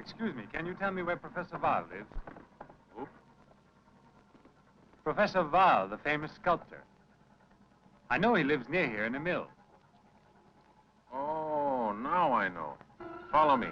Excuse me, can you tell me where Professor Wahl lives? Who? Professor Wahl, the famous sculptor. I know he lives near here in a mill. Oh, now I know. Follow me.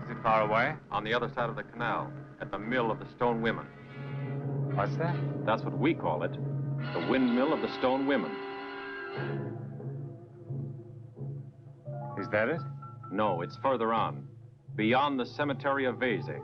Is it far away? On the other side of the canal, at the mill of the stone women. What's that? That's what we call it. The windmill of the stone women. Is that it? No, it's further on. Beyond the cemetery of Vese.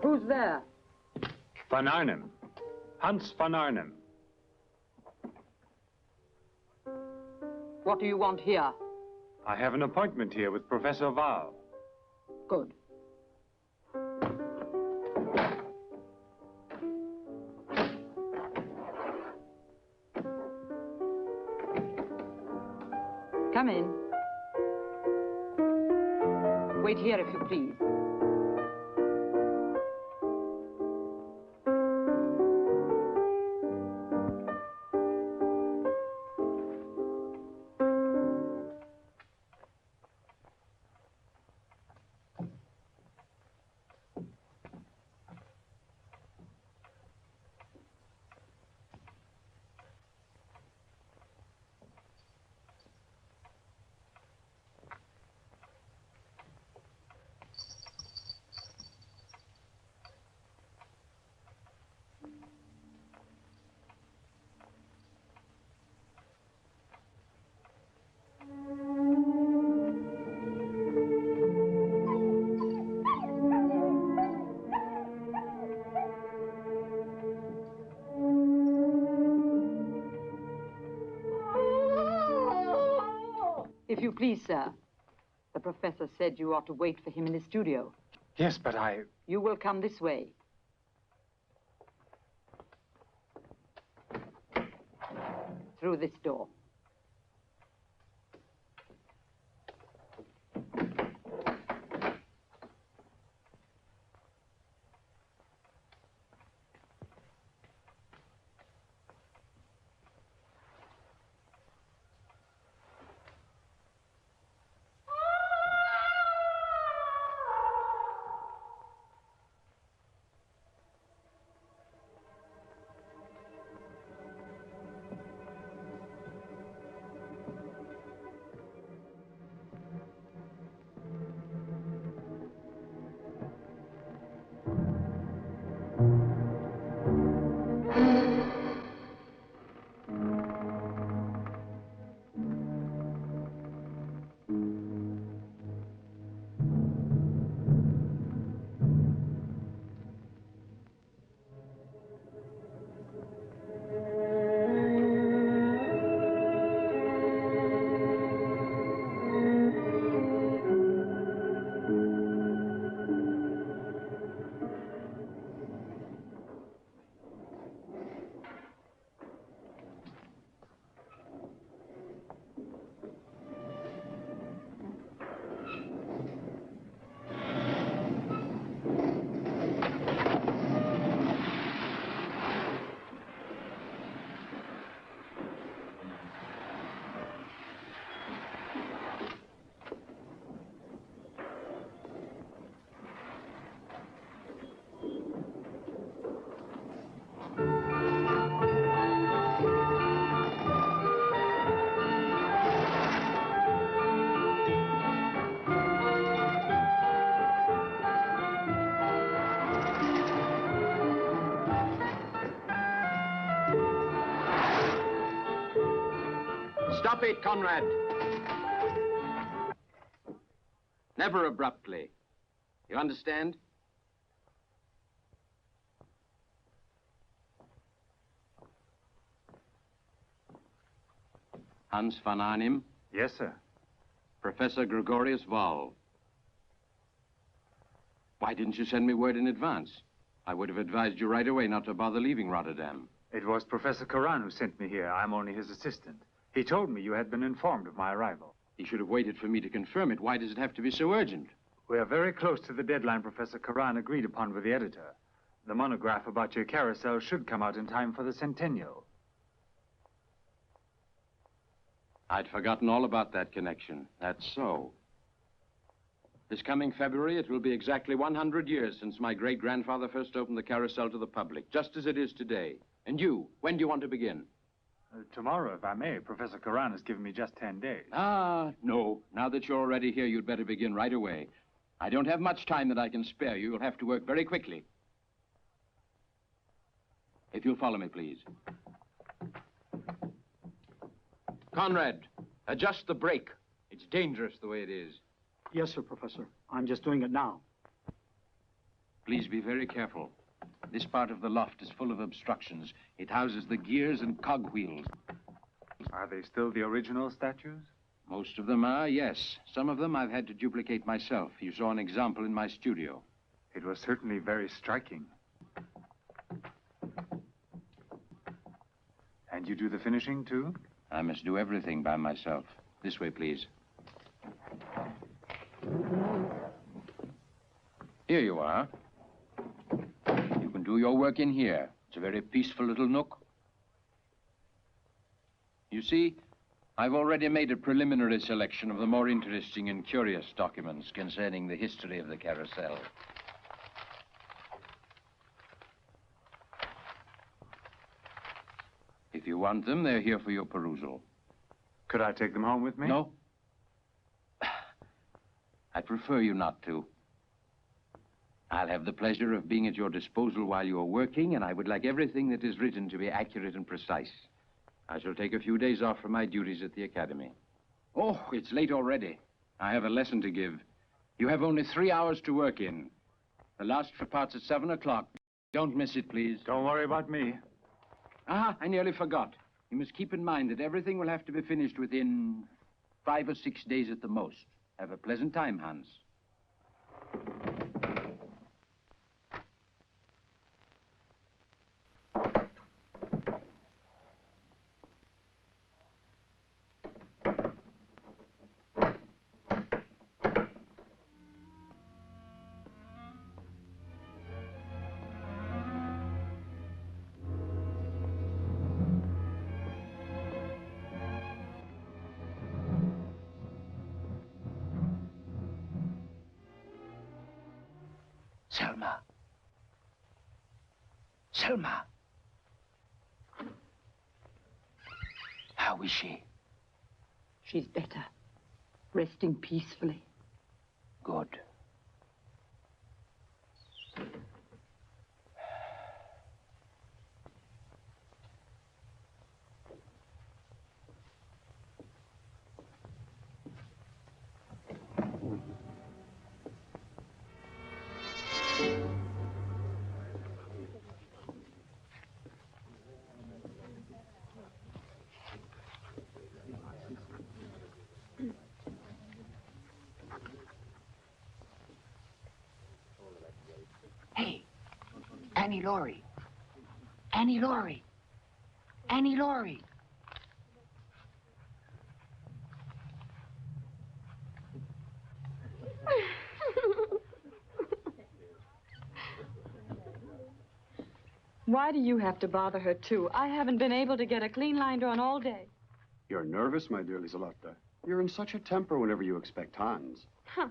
Who's there? Van Arnhem. Hans van Arnhem. What do you want here? I have an appointment here with Professor Wahl. Good. Come in. Wait here if you please. If you please, sir. The professor said you ought to wait for him in the studio. Yes, but I... You will come this way. Through this door. Stop it, Conrad. Never abruptly. You understand? Hans van Arnim. Yes, sir. Professor Gregorius Wall. Why didn't you send me word in advance? I would have advised you right away not to bother leaving Rotterdam. It was Professor Karan who sent me here. I'm only his assistant. He told me you had been informed of my arrival. He should have waited for me to confirm it. Why does it have to be so urgent? We are very close to the deadline Professor Karan agreed upon with the editor. The monograph about your carousel should come out in time for the centennial. I'd forgotten all about that connection. That's so. This coming February, it will be exactly 100 years since my great-grandfather first opened the carousel to the public, just as it is today. And you, when do you want to begin? Tomorrow, if I may. Professor Karan has given me just 10 days. Ah, no. Now that you're already here, you'd better begin right away. I don't have much time that I can spare you. You'll have to work very quickly. If you'll follow me, please. Conrad, adjust the brake. It's dangerous the way it is. Yes, sir, Professor. I'm just doing it now. Please be very careful. This part of the loft is full of obstructions. It houses the gears and cogwheels. Are they still the original statues? Most of them are, yes. Some of them I've had to duplicate myself. You saw an example in my studio. It was certainly very striking. And you do the finishing, too? I must do everything by myself. This way, please. Here you are. You can do your work in here. It's a very peaceful little nook. You see, I've already made a preliminary selection of the more interesting and curious documents concerning the history of the carousel. If you want them, they're here for your perusal. Could I take them home with me? No. I prefer you not to. I'll have the pleasure of being at your disposal while you're working, and I would like everything that is written to be accurate and precise. I shall take a few days off from my duties at the academy. Oh, it's late already. I have a lesson to give. You have only 3 hours to work in. The last for parts at 7 o'clock. Don't miss it, please. Don't worry about me. Ah, I nearly forgot. You must keep in mind that everything will have to be finished within 5 or 6 days at the most. Have a pleasant time, Hans. Selma. Selma. How is she? She's better. Resting peacefully. Good. Annie Laurie. Annie Laurie. Annie Laurie. Why do you have to bother her, too? I haven't been able to get a clean line drawn all day. You're nervous, my dear Liselotte. You're in such a temper whenever you expect Hans. Huh.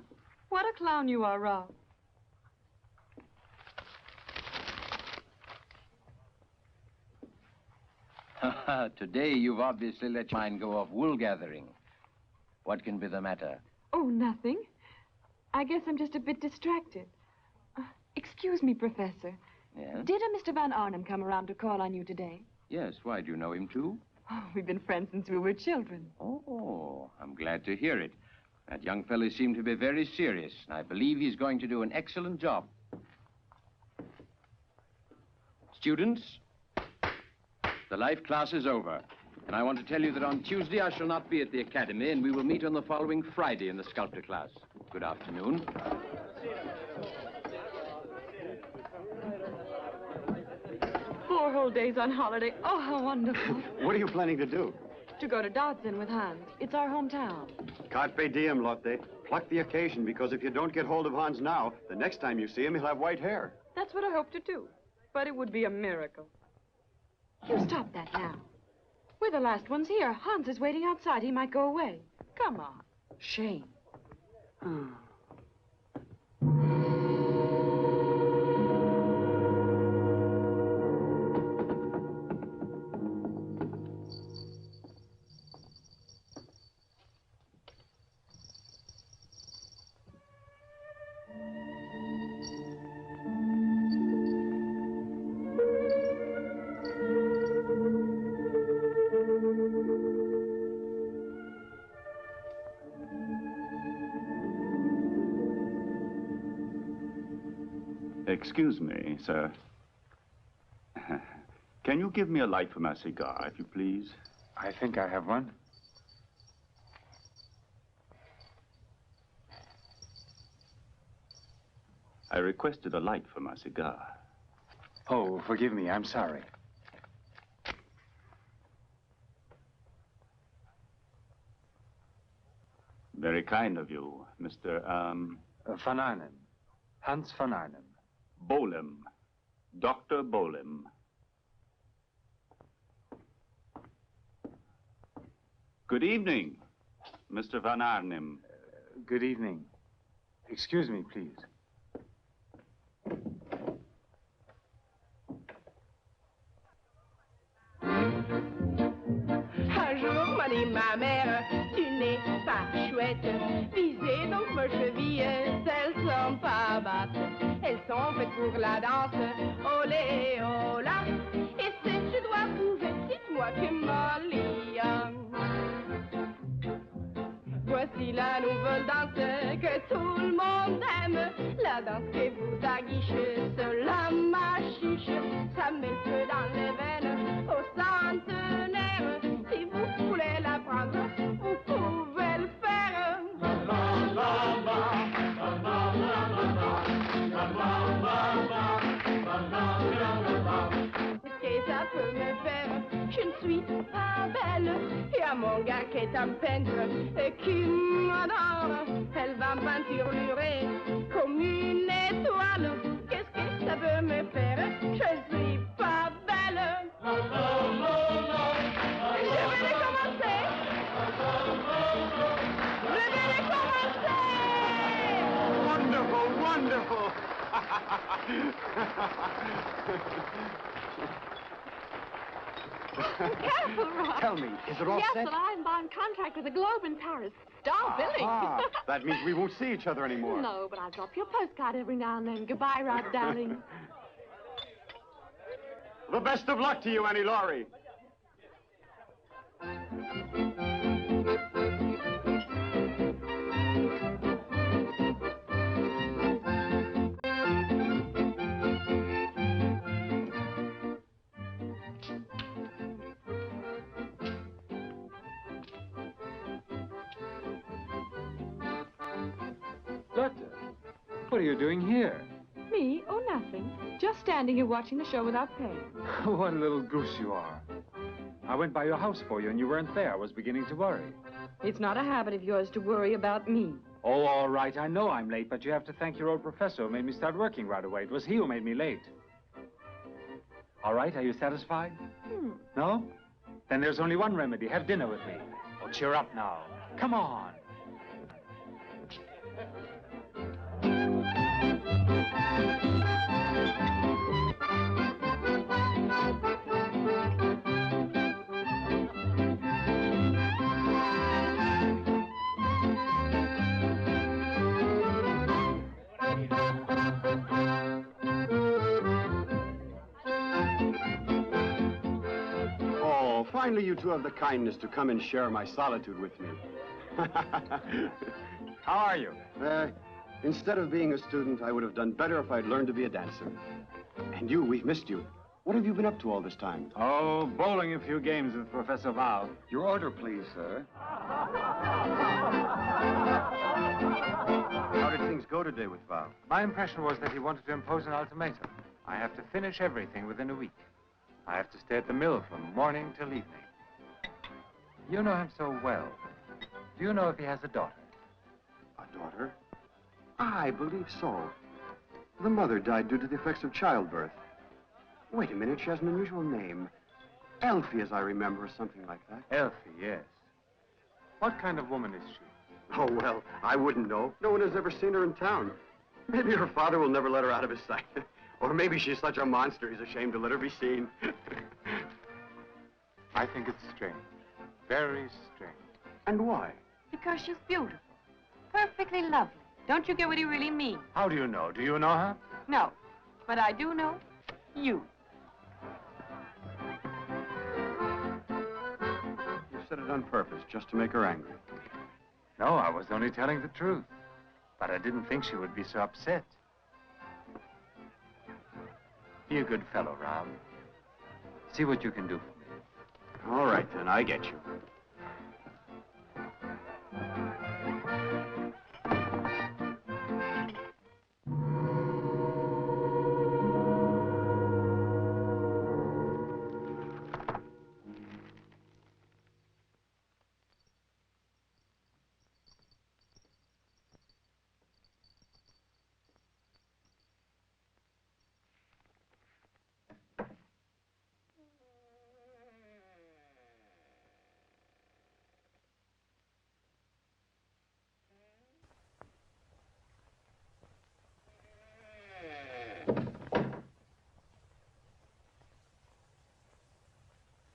What a clown you are, Rob. Today, you've obviously let your mind go off wool gathering. What can be the matter? Oh, nothing. I guess I'm just a bit distracted. Excuse me, Professor. Yes? Did a Mr. Van Arnhem come around to call on you today? Yes, why, do you know him too? Oh, we've been friends since we were children. Oh, I'm glad to hear it. That young fellow seemed to be very serious, and I believe he's going to do an excellent job. Students, the life class is over. And I want to tell you that on Tuesday I shall not be at the academy, and we will meet on the following Friday in the sculptor class. Good afternoon. 4 whole days on holiday. Oh, how wonderful. What are you planning to do? To go to Dodson with Hans. It's our hometown. Carpe diem, Lotte. Pluck the occasion, because if you don't get hold of Hans now, the next time you see him, he'll have white hair. That's what I hope to do. But it would be a miracle. You stop that now. We're the last ones here. Hans is waiting outside. He might go away. Come on. Shame. Excuse me, sir. Can you give me a light for my cigar, if you please? I think I have one. I requested a light for my cigar. Oh, forgive me. I'm sorry. Very kind of you, Mr. Van Arnhem. Hans Van Arnhem. Bolem. Dr. Bolem. Good evening, Mr. Van Arnhem. Good evening. Excuse me, please. Un jour, m'a dit ma mère, tu n'es pas chouette. Visez donc vos chevilles, elles sont pas basses. Elles sont faites pour la danse, olé, ola. Et si je dois prouver, dites-moi que Molly. Voici la nouvelle danse que tout le monde aime. La danse que vous aguichez sur la machiche. Ça met le feu dans les veines au centenaire. Si vous voulez l'apprendre, vous pouvez le faire. Qu'est-ce que ça peut me faire? Je ne suis pas belle. Et à mon gars qui est un peintre qui m'adore, elle va me peinturer comme une étoile. Qu'est-ce que ça peut me faire? Je suis pas belle. Je vais recommencer. Je vais recommencer. Wonderful, wonderful. Careful, Rob. Tell me, is it all Yes, set? but I'm on contract with the Globe in Paris. Star billing. Ah, that means we won't see each other anymore. No, but I'll drop you a postcard every now and then. Goodbye, Rob, darling. The best of luck to you, Annie Laurie. Lotte, what are you doing here? Me? Oh, nothing. Just standing here watching the show without paying. What a little goose you are. I went by your house for you and you weren't there. I was beginning to worry. It's not a habit of yours to worry about me. Oh, all right. I know I'm late, but you have to thank your old professor who made me start working right away. It was he who made me late. All right, are you satisfied? No? Then there's only one remedy. Have dinner with me. Oh, cheer up now. Come on. finally you two have the kindness to come and share my solitude with me. How are you? Instead of being a student, I would have done better if I'd learned to be a dancer. And you, we've missed you. What have you been up to all this time? Oh, bowling a few games with Professor Val. Your order, please, sir. How did things go today with Val? My impression was that he wanted to impose an ultimatum. I have to finish everything within a week. I have to stay at the mill from morning till evening. You know him so well. Do you know if he has a daughter? A daughter? I believe so. The mother died due to the effects of childbirth. Wait a minute, she has an unusual name. Elfie, as I remember, or something like that. Elfie, yes. What kind of woman is she? Oh, well, I wouldn't know. No one has ever seen her in town. Maybe her father will never let her out of his sight. Or maybe she's such a monster, he's ashamed to let her be seen. I think it's strange. Very strange. And why? Because she's beautiful. Perfectly lovely. Don't you get what he really means? How do you know? Do you know her? No. But I do know you. You said it on purpose, just to make her angry. No, I was only telling the truth. But I didn't think she would be so upset. Be a good fellow, Rob. See what you can do for me. All right, then, I get you.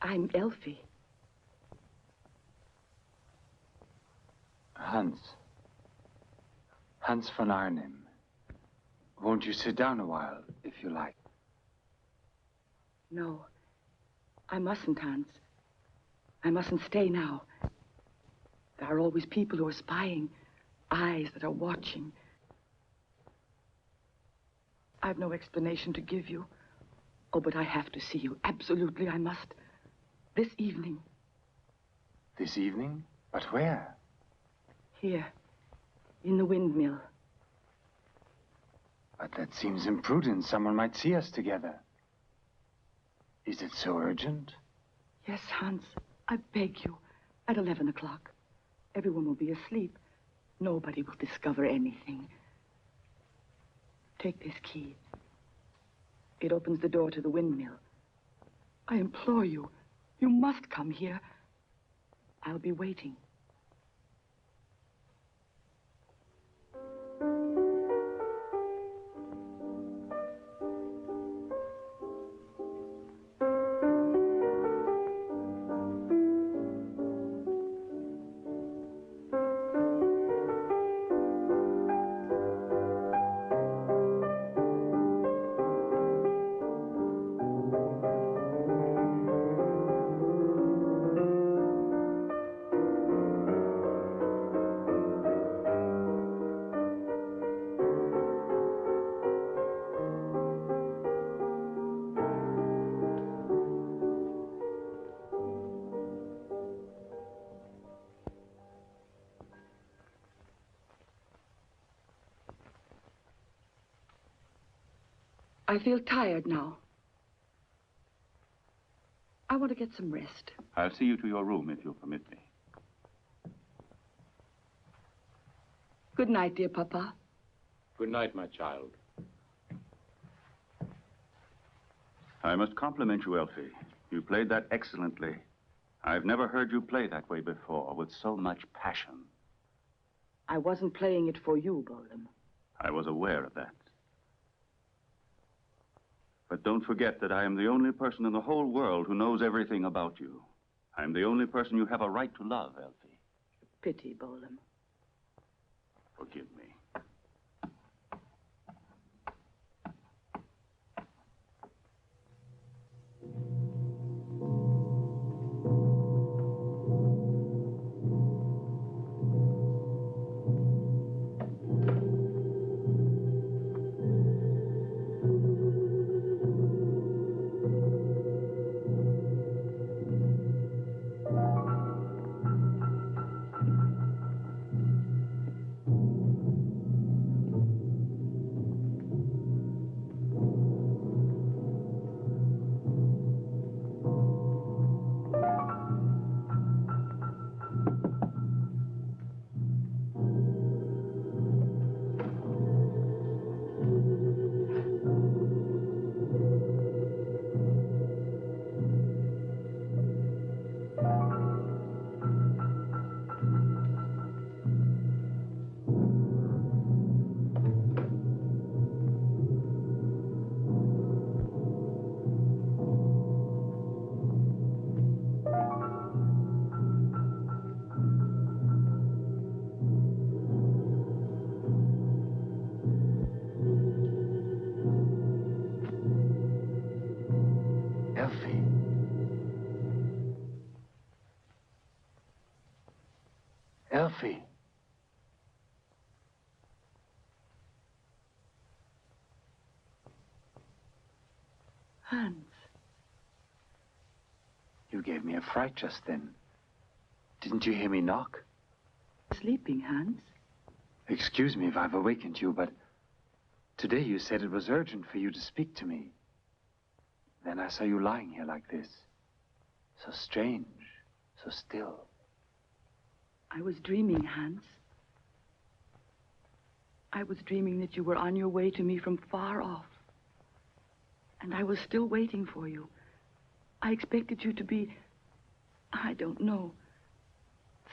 I'm Elfie. Hans. Hans von Arnim. Won't you sit down a while, if you like? No. I mustn't, Hans. I mustn't stay now. There are always people who are spying, eyes that are watching. I've no explanation to give you. Oh, but I have to see you. Absolutely, I must. This evening. This evening? But where? Here, in the windmill. But that seems imprudent. Someone might see us together. Is it so urgent? Yes, Hans. I beg you. At 11 o'clock. Everyone will be asleep. Nobody will discover anything. Take this key. It opens the door to the windmill. I implore you. You must come here. I'll be waiting. I feel tired now. I want to get some rest. I'll see you to your room, if you'll permit me. Good night, dear Papa. Good night, my child. I must compliment you, Elfie. You played that excellently. I've never heard you play that way before, with so much passion. I wasn't playing it for you, Böhme. I was aware of that. But don't forget that I am the only person in the whole world who knows everything about you. I'm the only person you have a right to love, Elfie. Pity, Böhme. Forgive me. Elfie. Hans. You gave me a fright just then. Didn't you hear me knock? Sleeping, Hans? Excuse me if I've awakened you, but today you said it was urgent for you to speak to me. Then I saw you lying here like this. So strange, so still. I was dreaming, Hans. I was dreaming that you were on your way to me from far off. And I was still waiting for you. I expected you to be, I don't know,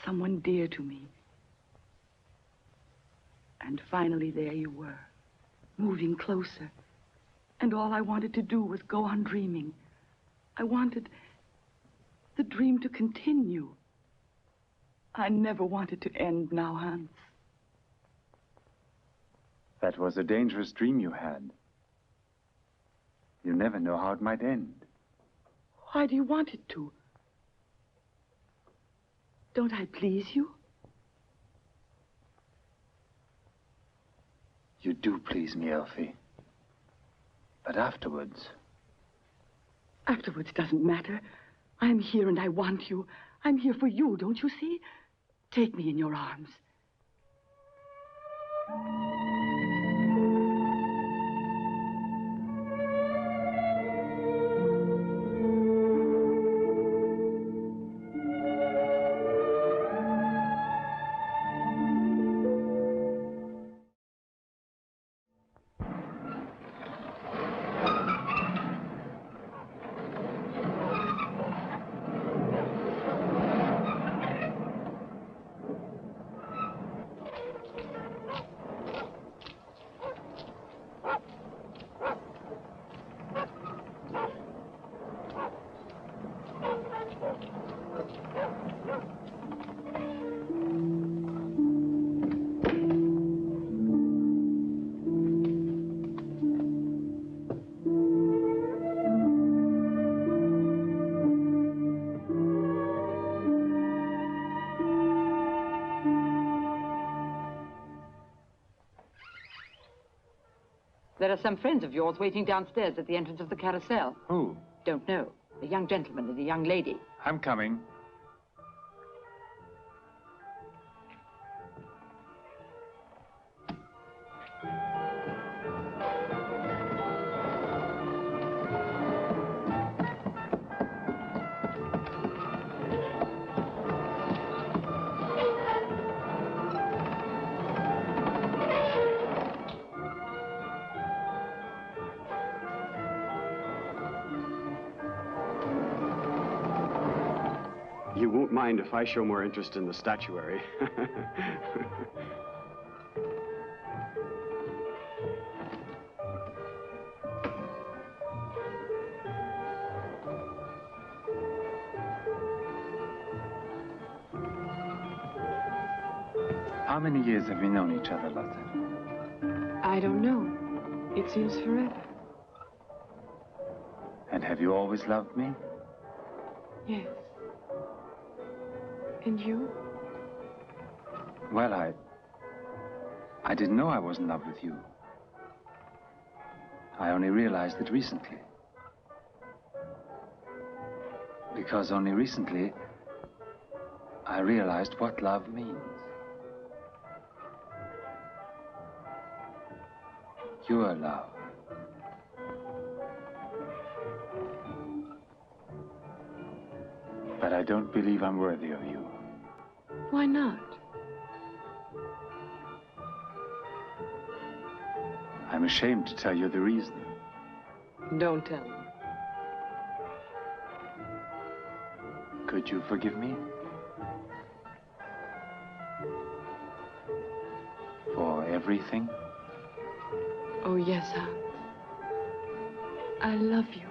someone dear to me. And finally there you were, moving closer. And all I wanted to do was go on dreaming. I wanted the dream to continue. I never wanted to end now, Hans. That was a dangerous dream you had. You never know how it might end. Why do you want it to? Don't I please you? You do please me, Elfie. But afterwards... Afterwards doesn't matter. I'm here and I want you. I'm here for you, don't you see? Take me in your arms. There are some friends of yours waiting downstairs at the entrance of the carousel. Who? Don't know. A young gentleman and a young lady. I'm coming. You won't mind if I show more interest in the statuary. How many years have we known each other, Lotte? I don't know. It seems forever. And have you always loved me? Yes. And you? Well, I didn't know I was in love with you. I only realized it recently. Because only recently, I realized what love means. Your love. But I don't believe I'm worthy of you. Why not? I'm ashamed to tell you the reason. Don't tell me. Could you forgive me? For everything? Oh, yes, Hans. I love you.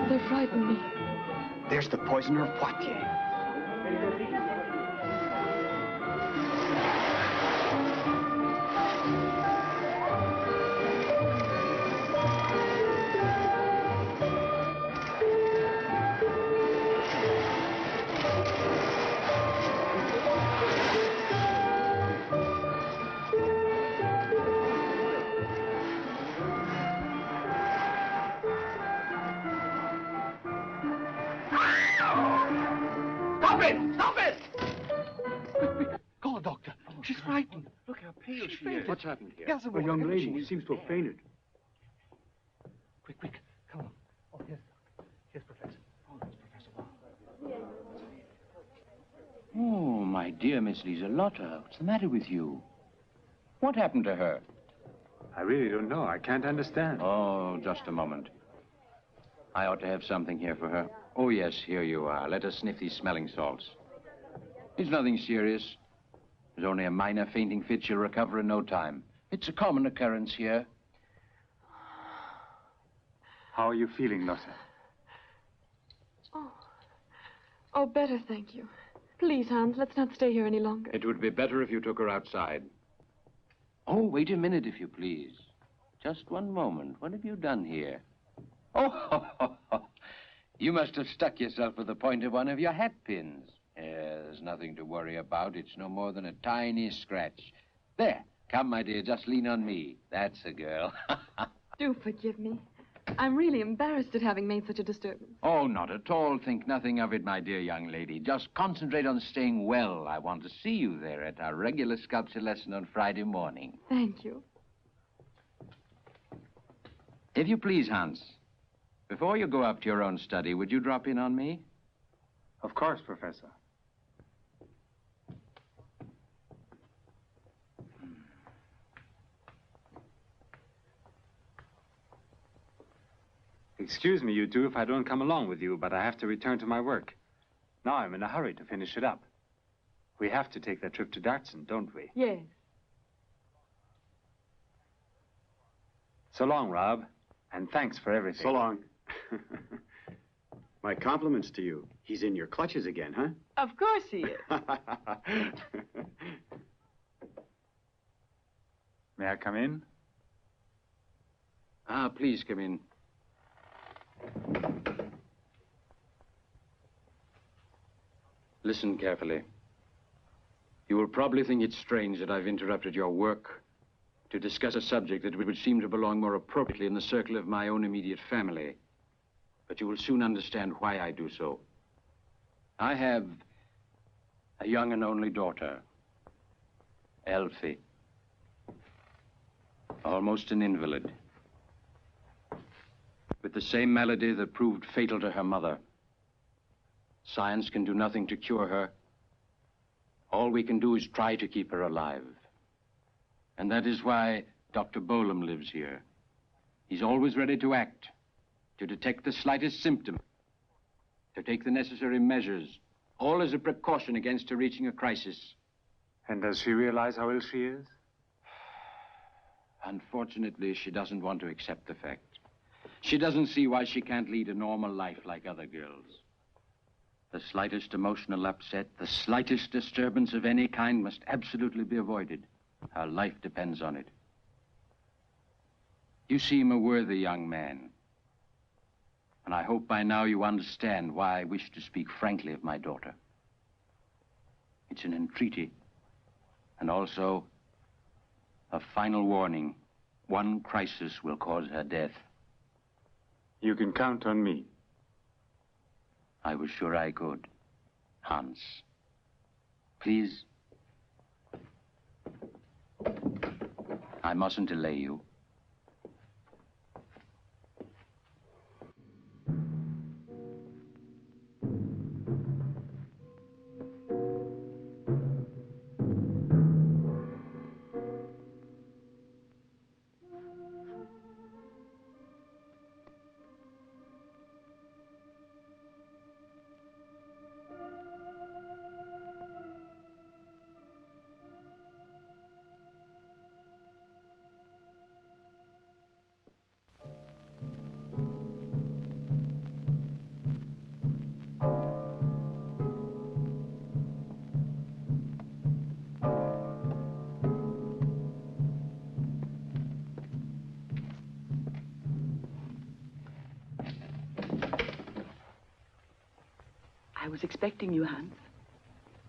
They frighten me. There's the poisoner of Poitiers. What's happened here? A young lady seems to have fainted. Quick, quick. Come on. Oh, yes. Yes, Professor. Oh, that's Professor. Oh, my dear Miss Lieselotte, what's the matter with you? What happened to her? I really don't know. I can't understand. Oh, just a moment. I ought to have something here for her. Oh, yes, here you are. Let us sniff these smelling salts. It's nothing serious. There's only a minor fainting fit. She'll recover in no time. It's a common occurrence here. How are you feeling, Lotte? Oh, better, thank you. Please, Hans, let's not stay here any longer. It would be better if you took her outside. Oh, wait a minute, if you please. Just one moment. What have you done here? Oh, you must have stuck yourself with the point of one of your hat pins. There's nothing to worry about. It's no more than a tiny scratch. There. Come, my dear, just lean on me. That's a girl. Do forgive me. I'm really embarrassed at having made such a disturbance. Oh, not at all. Think nothing of it, my dear young lady. Just concentrate on staying well. I want to see you there at our regular sculpture lesson on Friday morning. Thank you. If you please, Hans, before you go up to your own study, would you drop in on me? Of course, Professor. Excuse me, you two, if I don't come along with you, but I have to return to my work. Now I'm in a hurry to finish it up. We have to take that trip to Dartson, don't we? Yes. So long, Rob, and thanks for everything. So long. My compliments to you. He's in your clutches again, huh? Of course he is. May I come in? Ah, please come in. Listen carefully. You will probably think it's strange that I've interrupted your work to discuss a subject that would seem to belong more appropriately in the circle of my own immediate family. But you will soon understand why I do so. I have a young and only daughter, Elfie. Almost an invalid. With the same malady that proved fatal to her mother. Science can do nothing to cure her. All we can do is try to keep her alive. And that is why Dr. Böhme lives here. He's always ready to act, to detect the slightest symptom, to take the necessary measures, all as a precaution against her reaching a crisis. And does she realize how ill she is? Unfortunately, she doesn't want to accept the fact. She doesn't see why she can't lead a normal life like other girls. The slightest emotional upset, the slightest disturbance of any kind must absolutely be avoided. Her life depends on it. You seem a worthy young man. And I hope by now you understand why I wish to speak frankly of my daughter. It's an entreaty, and also A final warning. One crisis will cause her death. You can count on me. I was sure I could. Hans. Please. I mustn't delay you. I was expecting you, Hans.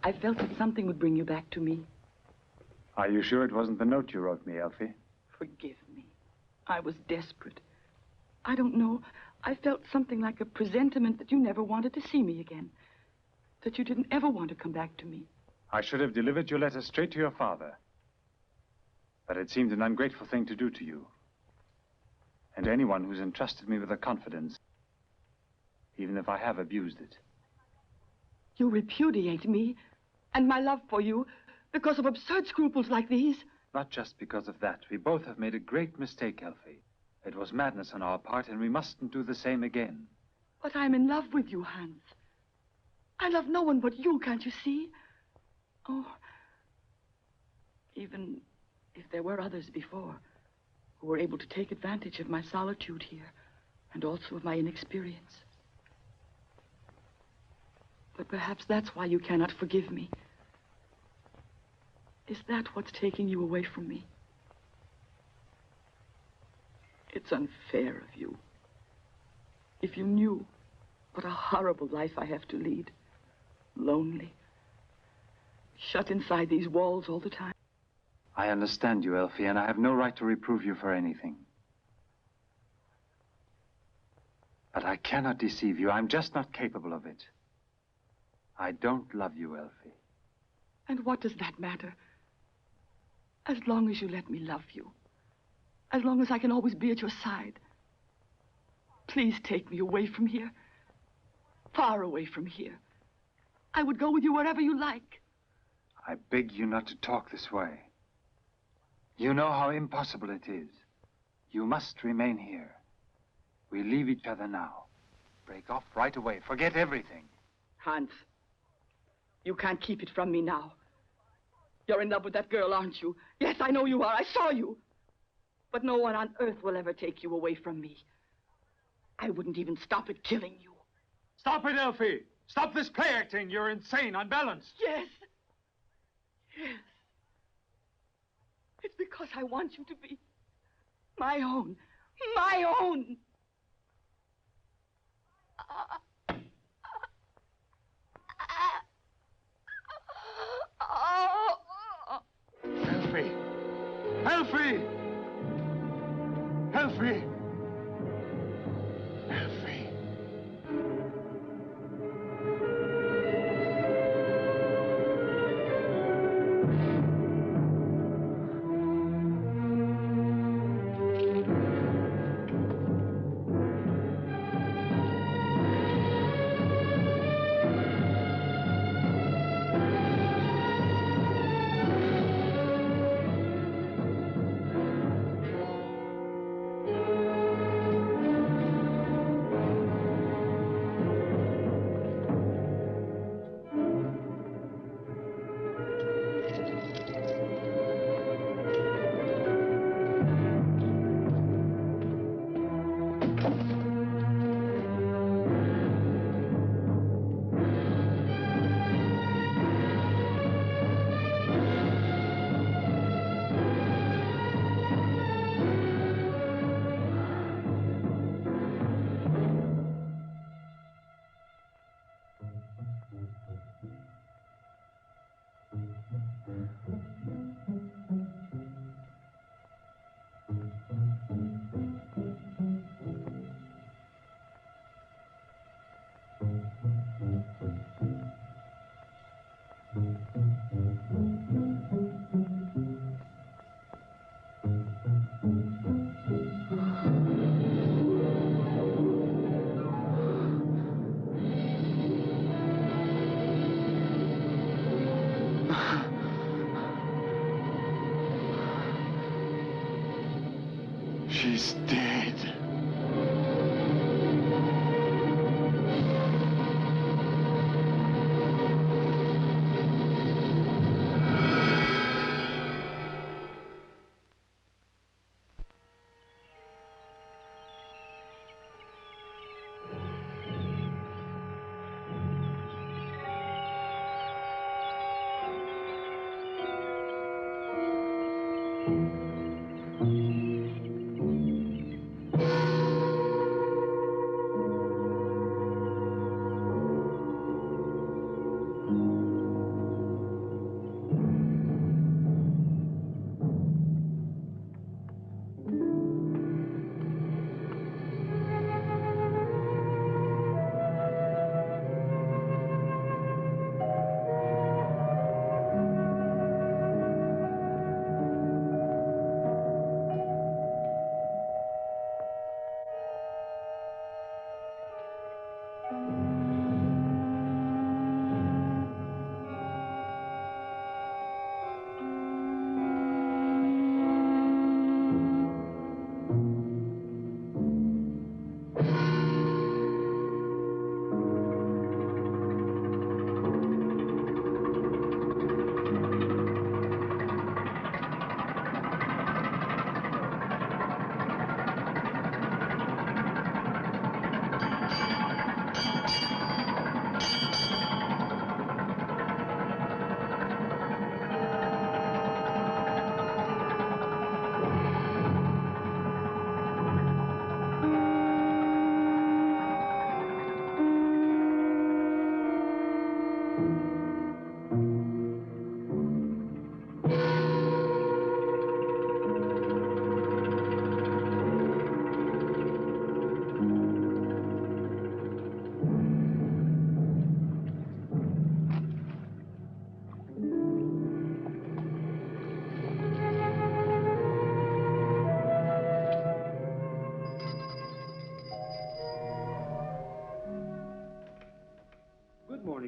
I felt that something would bring you back to me. Are you sure it wasn't the note you wrote me, Elfie? Forgive me. I was desperate. I don't know. I felt something like a presentiment that you never wanted to see me again. That you didn't ever want to come back to me. I should have delivered your letter straight to your father. But it seemed an ungrateful thing to do to you. And to anyone who's entrusted me with a confidence, even if I have abused it. You repudiate me and my love for you because of absurd scruples like these? Not just because of that. We both have made a great mistake, Elfie. It was madness on our part, and we mustn't do the same again. But I'm in love with you, Hans. I love no one but you, can't you see? Oh, even if there were others before who were able to take advantage of my solitude here and also of my inexperience. But perhaps that's why you cannot forgive me. Is that what's taking you away from me? It's unfair of you. If you knew what a horrible life I have to lead. Lonely. Shut inside these walls all the time. I understand you, Elfie, and I have no right to reprove you for anything. But I cannot deceive you. I'm just not capable of it. I don't love you, Elfie. And what does that matter? As long as you let me love you. As long as I can always be at your side. Please take me away from here. Far away from here. I would go with you wherever you like. I beg you not to talk this way. You know how impossible it is. You must remain here. We leave each other now. Break off right away. Forget everything. Hans, you can't keep it from me now. You're in love with that girl, aren't you? Yes, I know you are. I saw you. But no one on earth will ever take you away from me. I wouldn't even stop at killing you. Stop it, Elfie! Stop this play acting. You're insane, unbalanced. Yes. Yes. It's because I want you to be my own. My own. Elfie! Elfie! Elfie! Elfie! She's dead.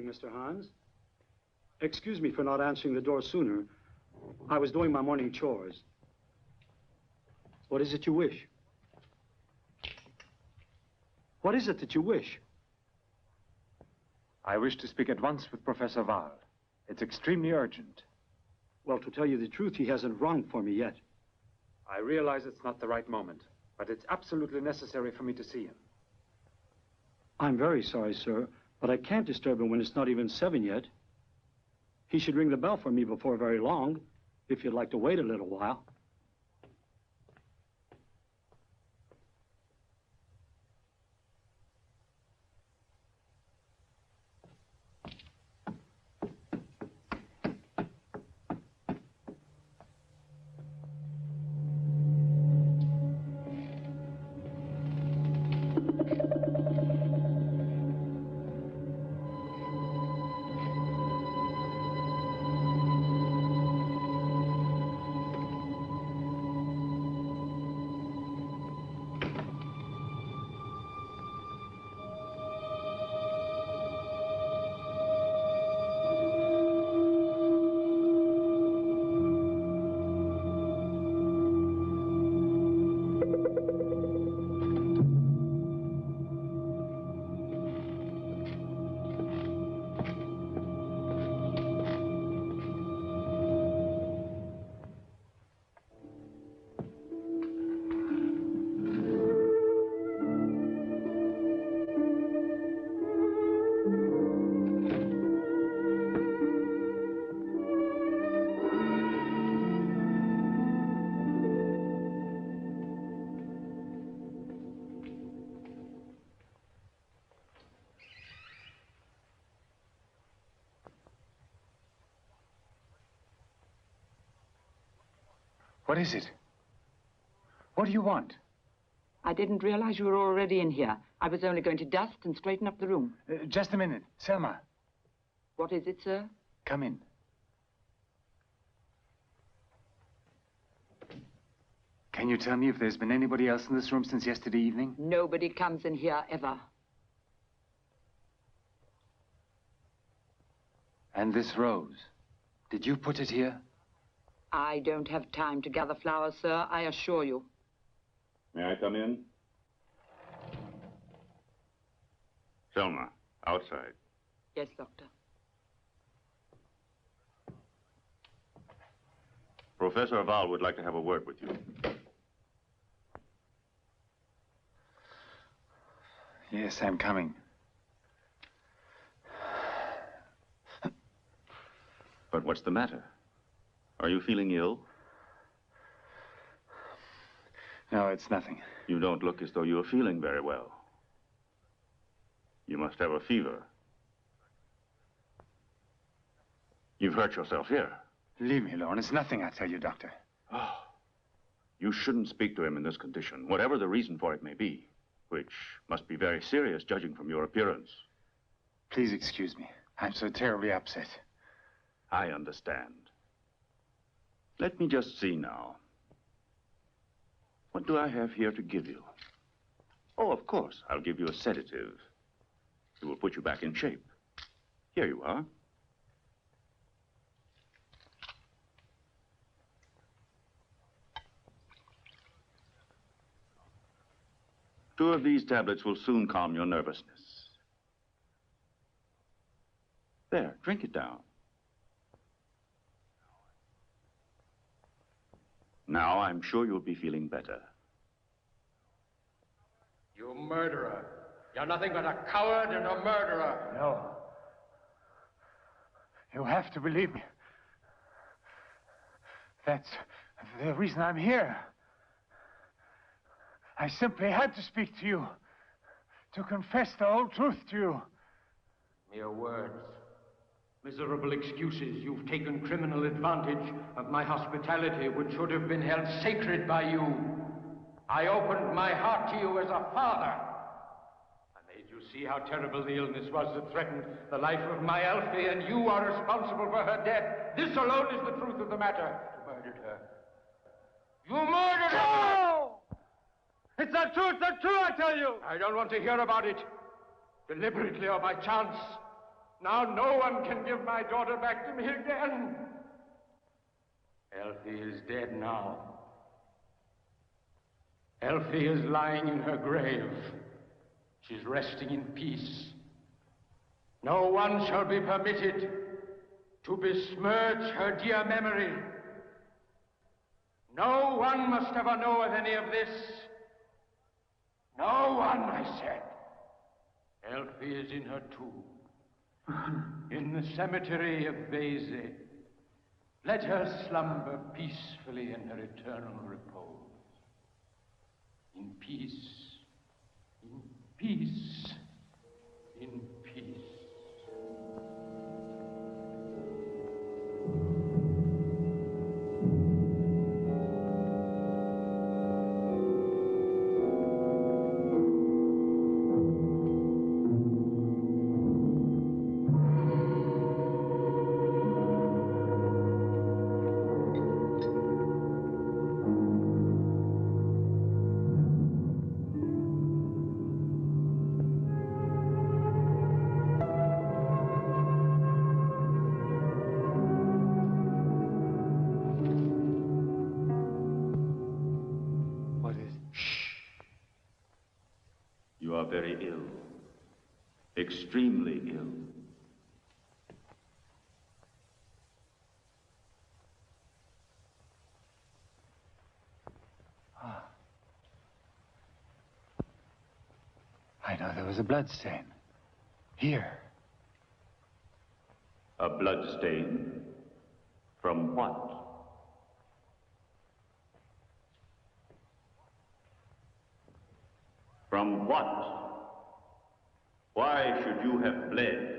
Mr. Hans. Excuse me for not answering the door sooner. I was doing my morning chores. What is it you wish? What is it that you wish? I wish to speak at once with Professor Wahl. It's extremely urgent. Well, to tell you the truth, he hasn't rung for me yet. I realize it's not the right moment, but it's absolutely necessary for me to see him. I'm very sorry, sir, but I can't disturb him when it's not even 7 yet. He should ring the bell for me before very long, if you'd like to wait a little while. What is it? What do you want? I didn't realize you were already in here. I was only going to dust and straighten up the room. Just a minute. Selma. What is it, sir? Come in. Can you tell me if there's been anybody else in this room since yesterday evening? Nobody comes in here ever. And this rose, did you put it here? I don't have time to gather flowers, sir, I assure you. May I come in? Selma, outside. Yes, Doctor. Professor Val would like to have a word with you. Yes, I'm coming. But what's the matter? Are you feeling ill? No, it's nothing. You don't look as though you are feeling very well. You must have a fever. You've hurt yourself here. Leave me alone. It's nothing, I tell you, Doctor. Oh. You shouldn't speak to him in this condition, whatever the reason for it may be, which must be very serious, judging from your appearance. Please excuse me. I'm so terribly upset. I understand. Let me just see now. What do I have here to give you? Oh, of course, I'll give you a sedative. It will put you back in shape. Here you are. Two of these tablets will soon calm your nervousness. There, drink it down. Now I'm sure you'll be feeling better. You murderer. You're nothing but a coward and a murderer. No. You have to believe me. That's the reason I'm here. I simply had to speak to you, to confess the whole truth to you. Mere words. Miserable excuses. You've taken criminal advantage of my hospitality, which should have been held sacred by you. I opened my heart to you as a father. I made you see how terrible the illness was that threatened the life of my Elfie, and you are responsible for her death. This alone is the truth of the matter. You murdered her. You murdered her! No! It's not true, it's not true, I tell you! I don't want to hear about it. Deliberately or by chance. Now no one can give my daughter back to me again. Elfie is dead now. Elfie is lying in her grave. She's resting in peace. No one shall be permitted to besmirch her dear memory. No one must ever know of any of this. No one, I said. Elfie is in her tomb. In the cemetery of Beze. Let her slumber peacefully in her eternal repose. In peace. In peace. In peace. Very ill. Extremely ill. I know there was a blood stain. Here. A blood stain? From what? From what? Why should you have bled?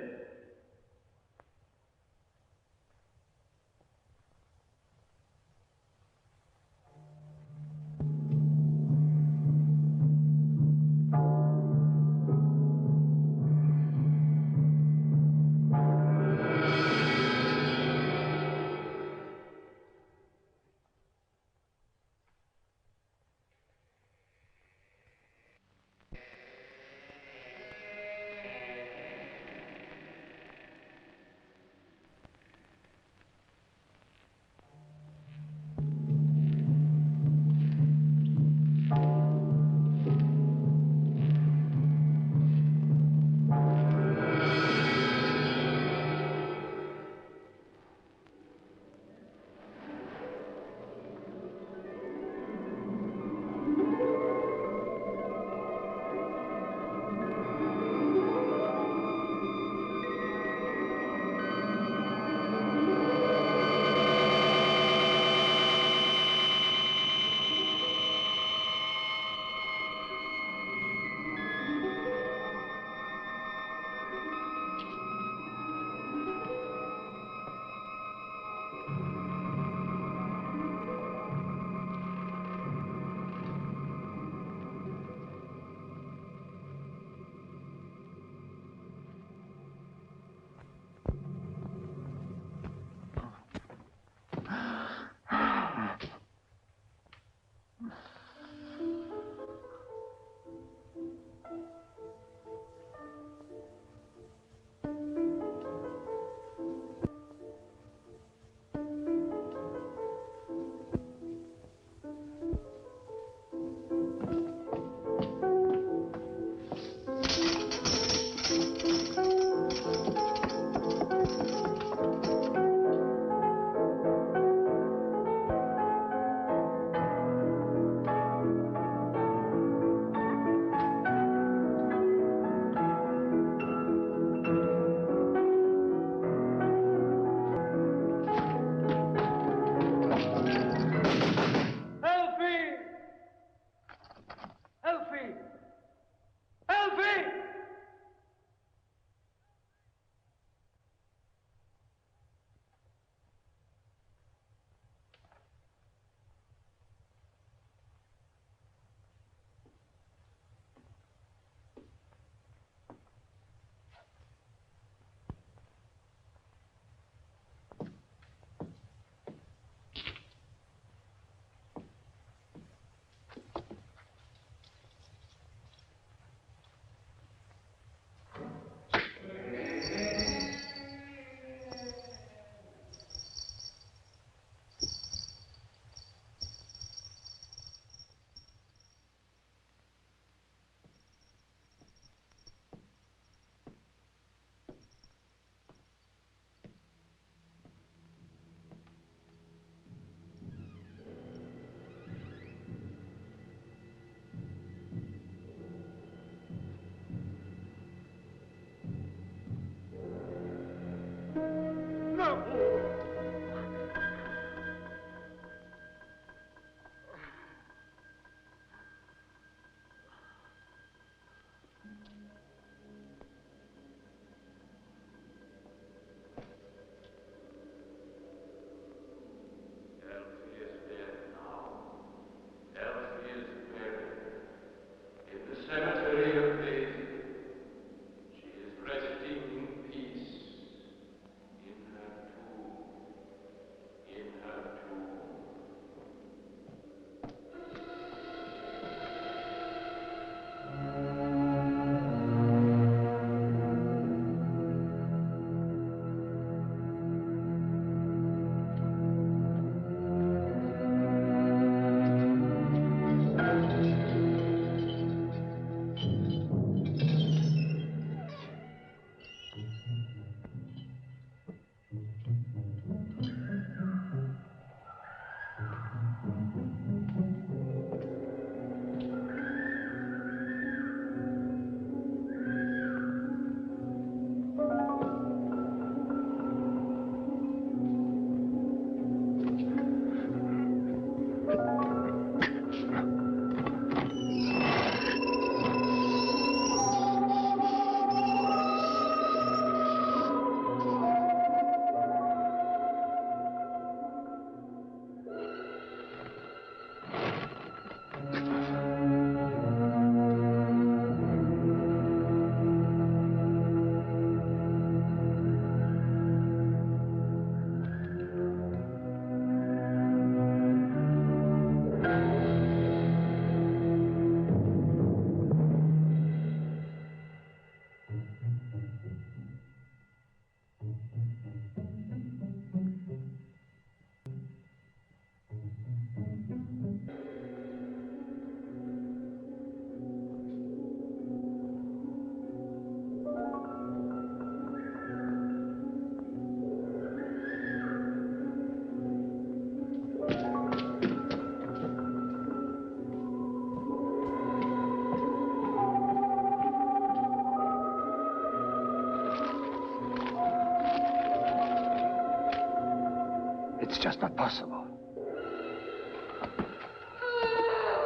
It's just not possible.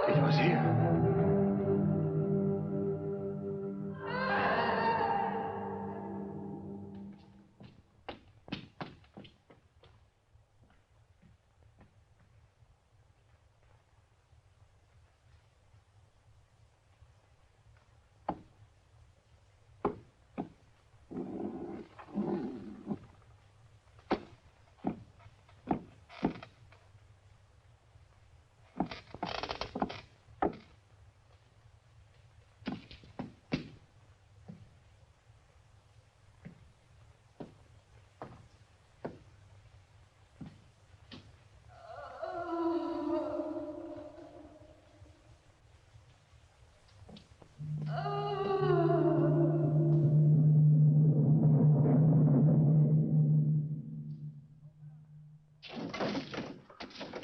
It was here.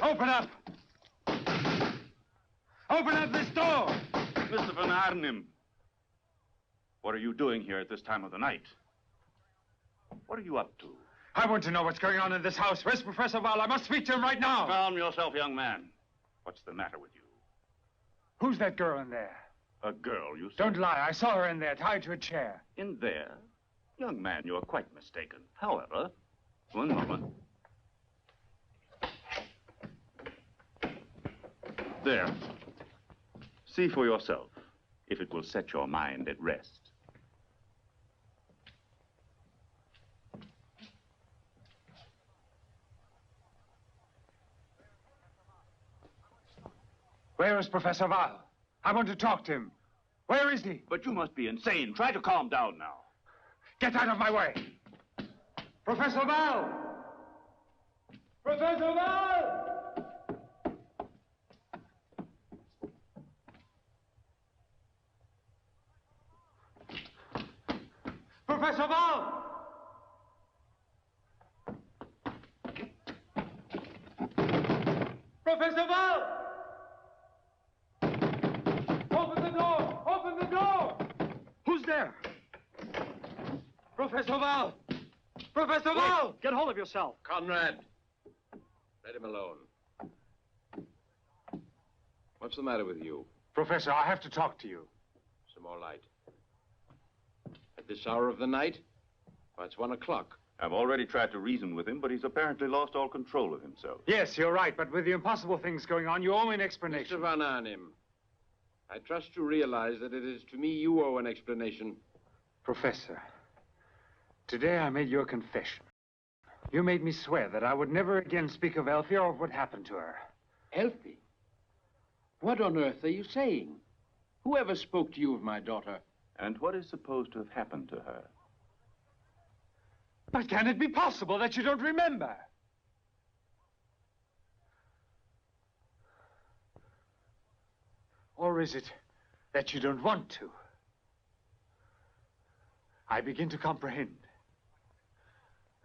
Open up! Open up this door! Mr. Van Arnhem, what are you doing here at this time of the night? What are you up to? I want to know what's going on in this house. Where's Professor Val? I must speak to him right now. Calm yourself, young man. What's the matter with you? Who's that girl in there? A girl, you say? Don't lie. I saw her in there, tied to a chair. In there? Young man, you're quite mistaken. However, one moment. There. See for yourself if it will set your mind at rest. Where is Professor Val? I want to talk to him. Where is he? But you must be insane. Try to calm down now. Get out of my way. Professor Val! Professor Val! Professor Val! Professor Val! Open the door! Open the door! Who's there? Professor Val! Professor Val! Get hold of yourself. Conrad, let him alone. What's the matter with you? Professor, I have to talk to you. Some more light. At this hour of the night? Well, it's 1 o'clock. I've already tried to reason with him, but he's apparently lost all control of himself. Yes, you're right, but with the impossible things going on, you owe me an explanation. Mr. Van Arnhem, I trust you realize that it is to me you owe an explanation. Professor, today I made you a confession. You made me swear that I would never again speak of Elfie or of what happened to her. Elfie? What on earth are you saying? Whoever spoke to you of my daughter? And what is supposed to have happened to her? But can it be possible that you don't remember? Or is it that you don't want to? I begin to comprehend.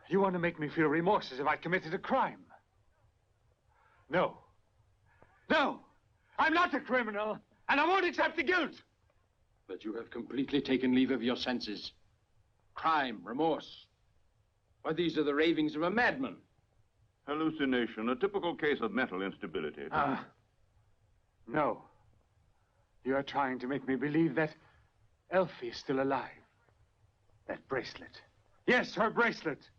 You want to make me feel remorse as if I'd committed a crime. No. No! I'm not a criminal, and I won't accept the guilt! But you have completely taken leave of your senses. Crime, remorse. Why, these are the ravings of a madman. Hallucination, a typical case of mental instability. No. You are trying to make me believe that Elfie is still alive. That bracelet. Yes, her bracelet.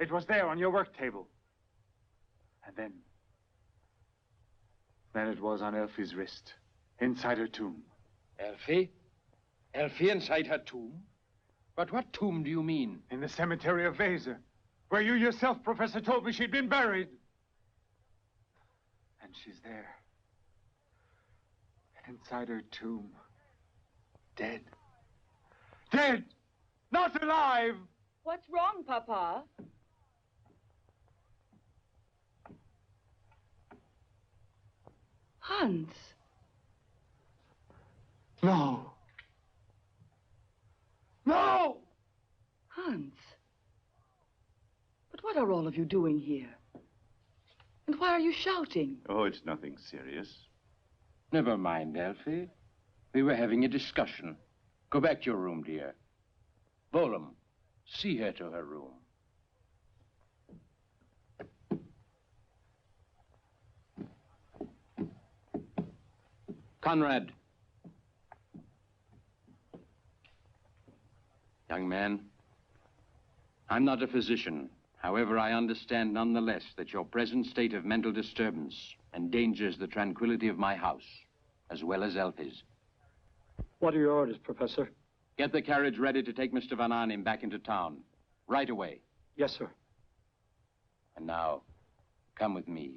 It was there on your work table. And then it was on Elfie's wrist, inside her tomb. Elfie? Elfie inside her tomb? But what tomb do you mean? In the cemetery of Weser, where you yourself, Professor, told me she'd been buried. And she's there. Inside her tomb. Dead. Dead! Not alive! What's wrong, Papa? Hans. No. No! Hans. But what are all of you doing here? And why are you shouting? Oh, it's nothing serious. Never mind, Elfie. We were having a discussion. Go back to your room, dear. Bolum, see her to her room. Conrad. Young man, I'm not a physician. However, I understand nonetheless that your present state of mental disturbance endangers the tranquility of my house, as well as Elfie's. What are your orders, Professor? Get the carriage ready to take Mr. Van Arnim back into town. Right away. Yes, sir. And now, come with me.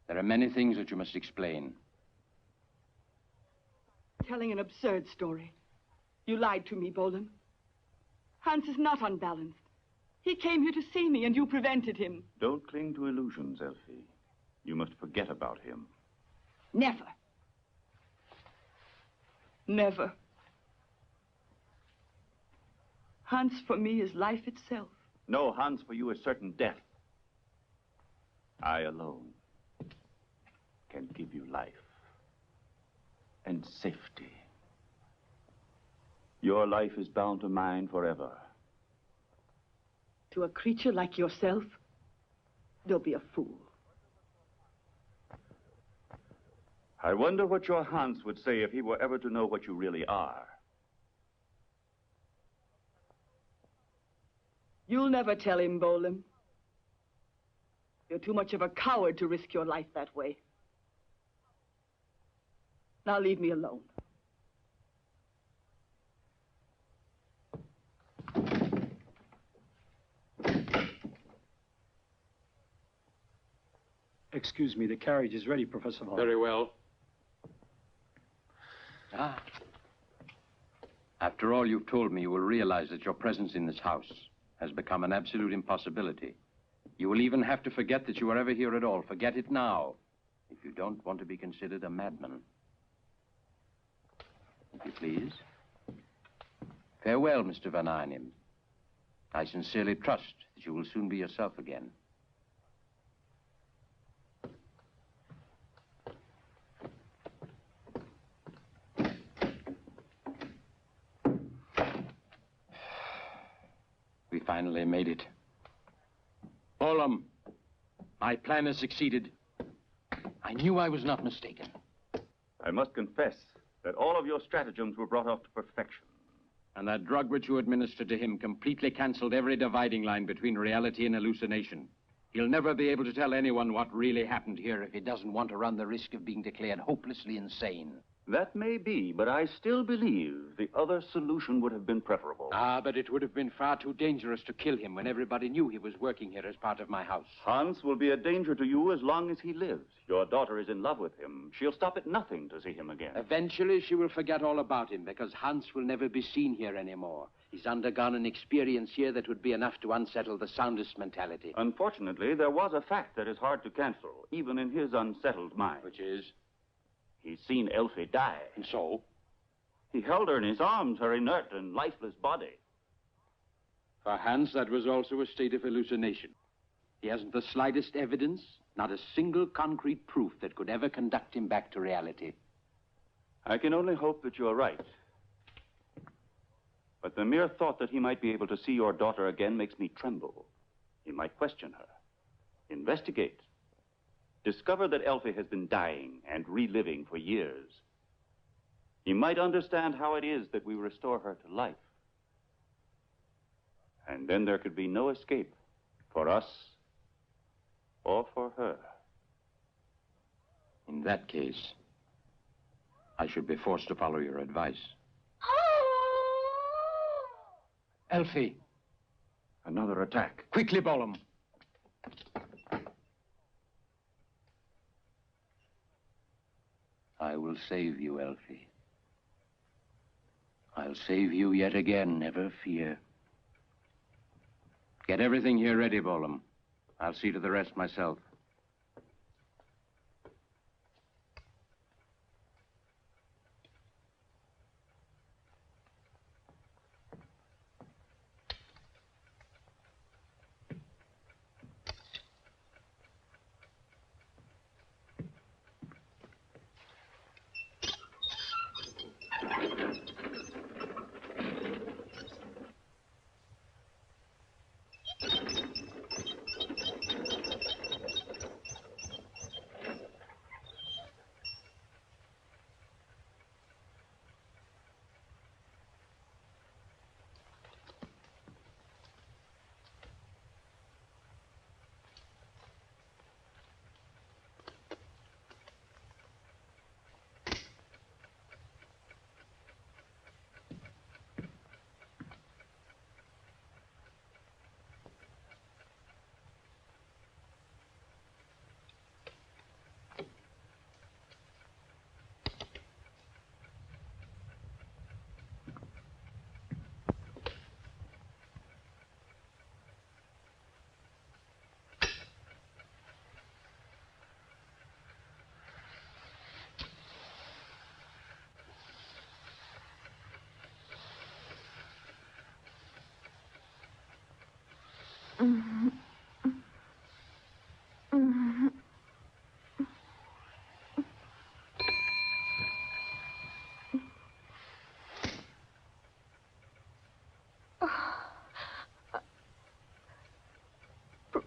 There are many things that you must explain. Telling an absurd story. You lied to me, Bolan. Hans is not unbalanced. He came here to see me, and you prevented him. Don't cling to illusions, Elfie. You must forget about him. Never. Never. Hans for me is life itself. No, Hans, for you is certain death. I alone can give you life and safety. Your life is bound to mine forever. To a creature like yourself, don't be a fool. I wonder what your Hans would say if he were ever to know what you really are. You'll never tell him, Bolan. You're too much of a coward to risk your life that way. Now leave me alone. Excuse me, the carriage is ready, Professor Hall. Very well. After all you've told me, you will realize that your presence in this house has become an absolute impossibility. You will even have to forget that you are ever here at all. Forget it now, if you don't want to be considered a madman. If you please. Farewell, Mr. Van Arnim. I sincerely trust that you will soon be yourself again. We finally made it. Bolam, my plan has succeeded. I knew I was not mistaken. I must confess that all of your stratagems were brought off to perfection. And that drug which you administered to him completely canceled every dividing line between reality and hallucination. He'll never be able to tell anyone what really happened here if he doesn't want to run the risk of being declared hopelessly insane. That may be, but I still believe the other solution would have been preferable. But it would have been far too dangerous to kill him when everybody knew he was working here as part of my house. Hans will be a danger to you as long as he lives. Your daughter is in love with him. She'll stop at nothing to see him again. Eventually, she will forget all about him because Hans will never be seen here anymore. He's undergone an experience here that would be enough to unsettle the soundest mentality. Unfortunately, there was a fact that is hard to cancel, even in his unsettled mind. Which is? He's seen Elfie die. And so? He held her in his arms, her inert and lifeless body. For Hans, that was also a state of hallucination. He hasn't the slightest evidence, not a single concrete proof that could ever conduct him back to reality. I can only hope that you're right. But the mere thought that he might be able to see your daughter again makes me tremble. He might question her, investigate, discover that Elfie has been dying and reliving for years. He might understand how it is that we restore her to life. And then there could be no escape for us or for her. In that case, I should be forced to follow your advice. Elfie. Another attack. Quickly, Bolam. I will save you, Elfie. I'll save you yet again, never fear. Get everything here ready, Bolam. I'll see to the rest myself.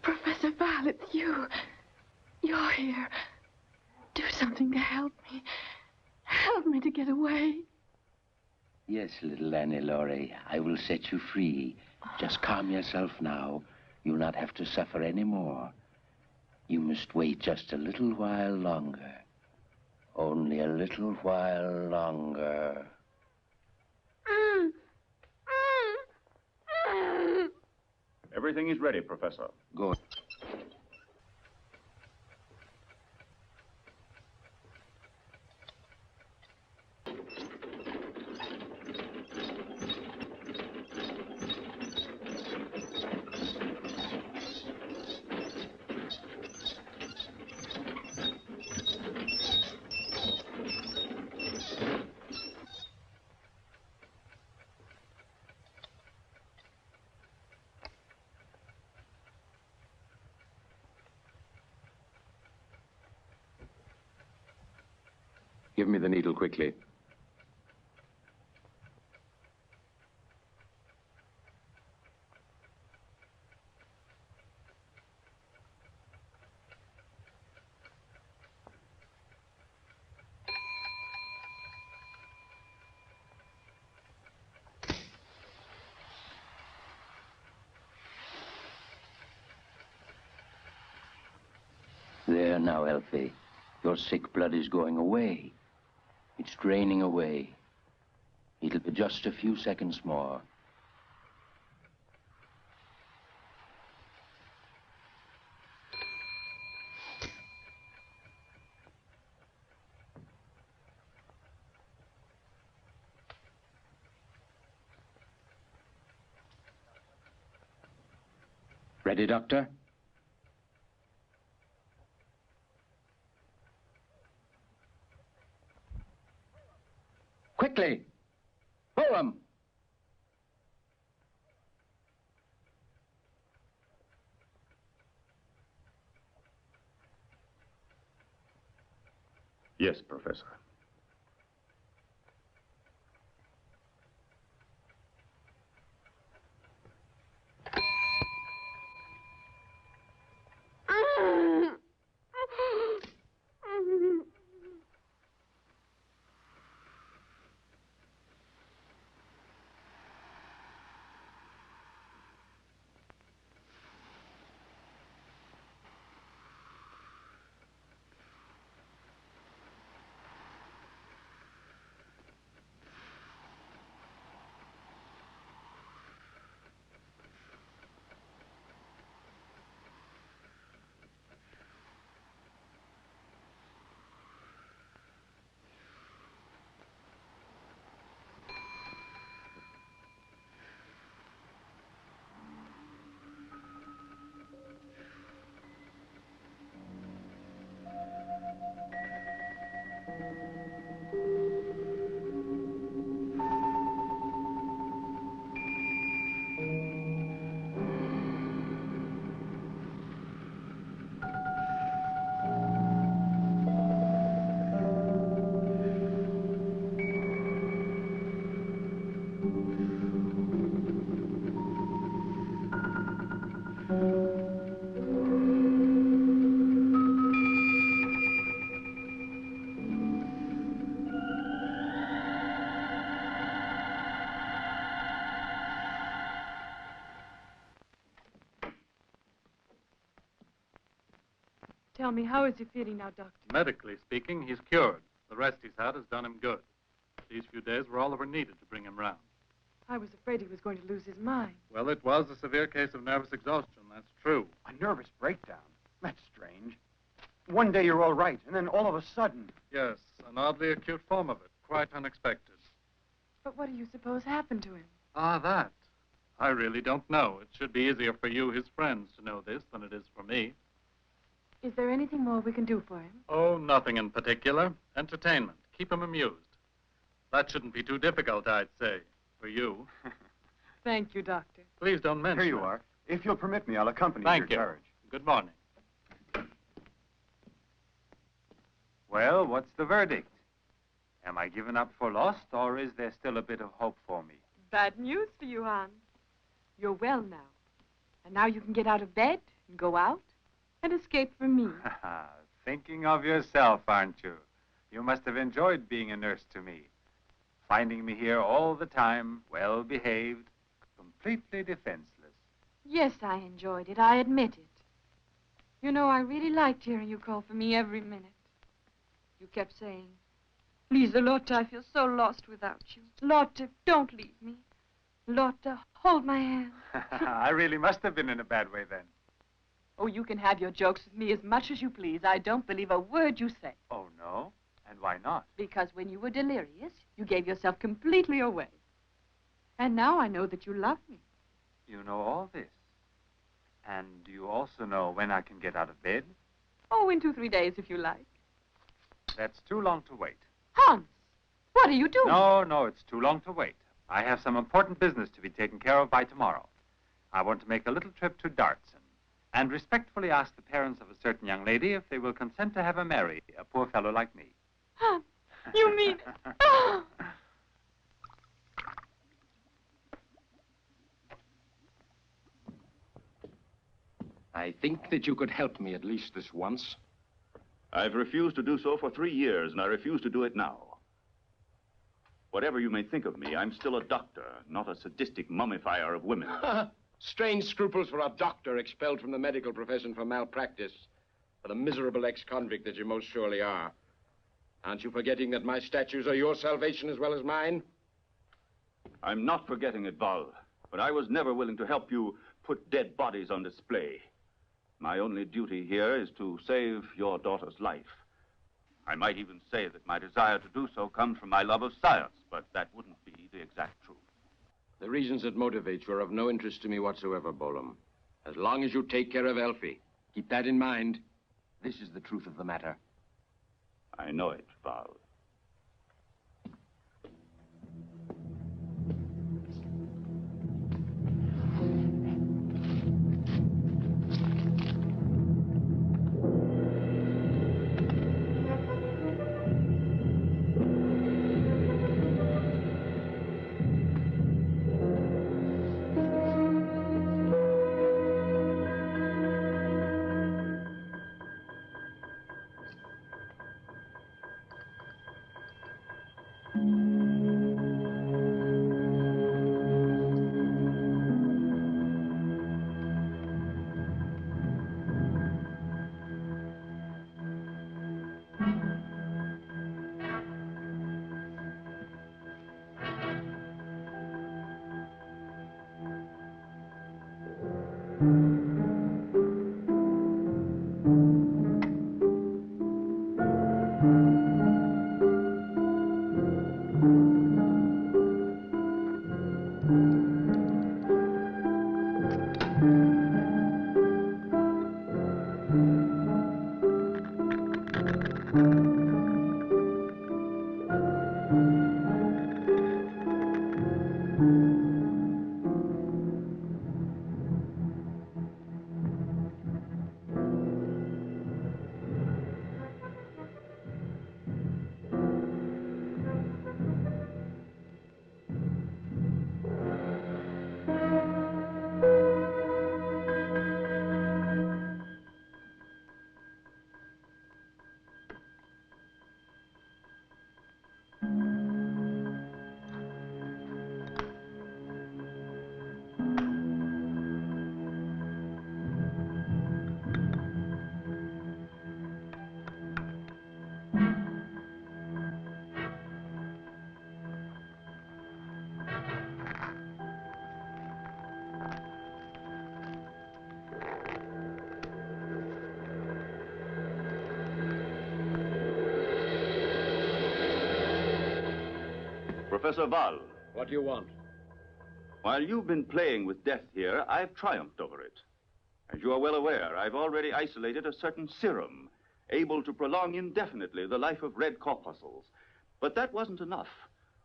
Professor Val, it's you. You're here. Do something to help me. Help me to get away. Yes, little Annie-Laurie, I will set you free. Just calm yourself now. You'll not have to suffer any more. You must wait just a little while longer. Only a little while longer. Everything is ready, Professor. Good. Give me the needle quickly. There now, Elfie. Your sick blood is going away. It's draining away. It'll be just a few seconds more. Ready, Doctor? Quickly! Pull him! Yes, Professor. Tell me, how is he feeling now, Doctor? Medically speaking, he's cured. The rest he's had has done him good. These few days were all ever needed to bring him round. I was afraid he was going to lose his mind. Well, it was a severe case of nervous exhaustion, that's true. A nervous breakdown? That's strange. One day you're all right, and then all of a sudden... Yes, an oddly acute form of it. Quite unexpected. But what do you suppose happened to him? Ah, that. I really don't know. It should be easier for you, his friends, to know this than it is for me. Is there anything more we can do for him? Oh, nothing in particular. Entertainment. Keep him amused. That shouldn't be too difficult, I'd say, for you. Thank you, Doctor. Please don't mention Here you it. are. If you'll permit me, I'll accompany Thank your you. carriage. Good morning. Well, what's the verdict? Am I given up for lost, or is there still a bit of hope for me? Bad news for you, Hans. You're well now. And now you can get out of bed and go out and escape from me. Thinking of yourself, aren't you? You must have enjoyed being a nurse to me. Finding me here all the time, well-behaved, completely defenseless. Yes, I enjoyed it. I admit it. You know, I really liked hearing you call for me every minute. You kept saying, Lisa, Lotta, I feel so lost without you. Lotta, don't leave me. Lotta, hold my hand. I really must have been in a bad way then. Oh, you can have your jokes with me as much as you please. I don't believe a word you say. Oh, no? And why not? Because when you were delirious, you gave yourself completely away. And now I know that you love me. You know all this. And do you also know when I can get out of bed? Oh, in 2-3 days, if you like. That's too long to wait. Hans, what are you doing? No, it's too long to wait. I have some important business to be taken care of by tomorrow. I want to make a little trip to Dartson and respectfully ask the parents of a certain young lady if they will consent to have her marry a poor fellow like me. Hans, you mean... Oh. I think that you could help me at least this once. I've refused to do so for 3 years, and I refuse to do it now. Whatever you may think of me, I'm still a doctor, not a sadistic mummifier of women. Strange scruples for a doctor expelled from the medical profession for malpractice. For the miserable ex-convict that you most surely are. Aren't you forgetting that my statues are your salvation as well as mine? I'm not forgetting it, Val, but I was never willing to help you put dead bodies on display. My only duty here is to save your daughter's life. I might even say that my desire to do so comes from my love of science, but that wouldn't be the exact truth. The reasons that motivate you are of no interest to me whatsoever, Bolum. As long as you take care of Elfie. Keep that in mind. This is the truth of the matter. I know it, Val. Professor Val. What do you want? While you've been playing with death here, I've triumphed over it. As you are well aware, I've already isolated a certain serum, able to prolong indefinitely the life of red corpuscles. But that wasn't enough.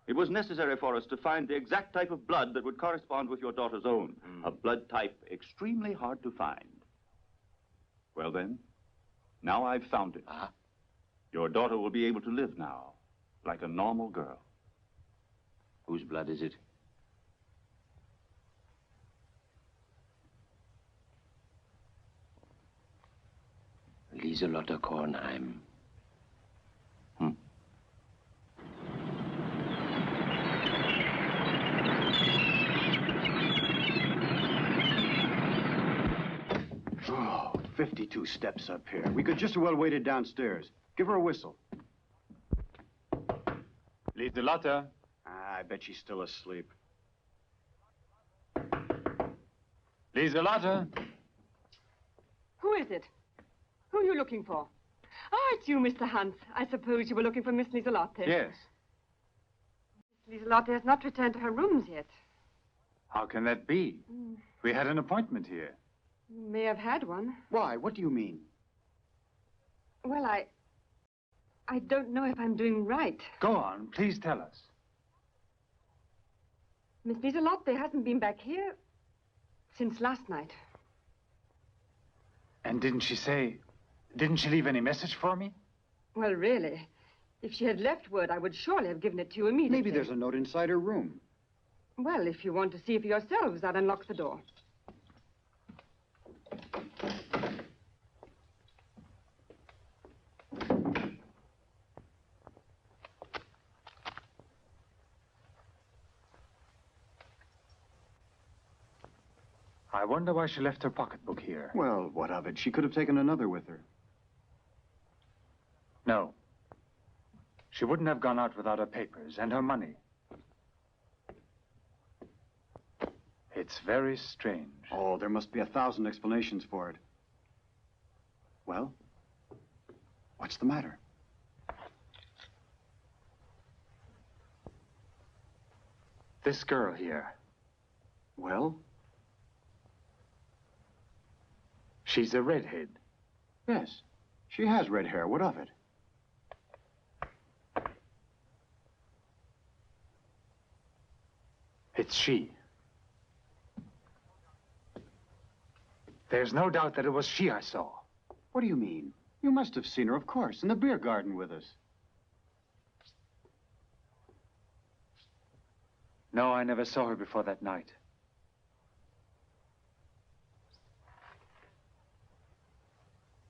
It was necessary for us to find the exact type of blood that would correspond with your daughter's own. A blood type extremely hard to find. Well then, now I've found it. Your daughter will be able to live now, like a normal girl. Whose blood is it? Lieselotte Kornheim. Oh, 52 steps up here. We could just as well wait it downstairs. Give her a whistle. Lieselotte. I bet she's still asleep. Lieselotte. Who is it? Who are you looking for? Oh, it's you, Mr. Hans. I suppose you were looking for Miss Lieselotte. Yes. Miss Lieselotte has not returned to her rooms yet. How can that be? We had an appointment here. May have had one. Why? What do you mean? Well, I don't know if I'm doing right. Go on, please tell us. Miss Lieselotte hasn't been back here since last night. And didn't she leave any message for me? Well, really, if she had left word, I would surely have given it to you immediately. Maybe there's a note inside her room. Well, if you want to see for yourselves, I'll unlock the door. I wonder why she left her pocketbook here. Well, what of it? She could have taken another with her. No. She wouldn't have gone out without her papers and her money. It's very strange. Oh, there must be 1,000 explanations for it. Well, what's the matter? This girl here. Well? She's a redhead. Yes, she has red hair. What of it? It's she. There's no doubt that it was she I saw. What do you mean? You must have seen her, of course, in the beer garden with us. No, I never saw her before that night.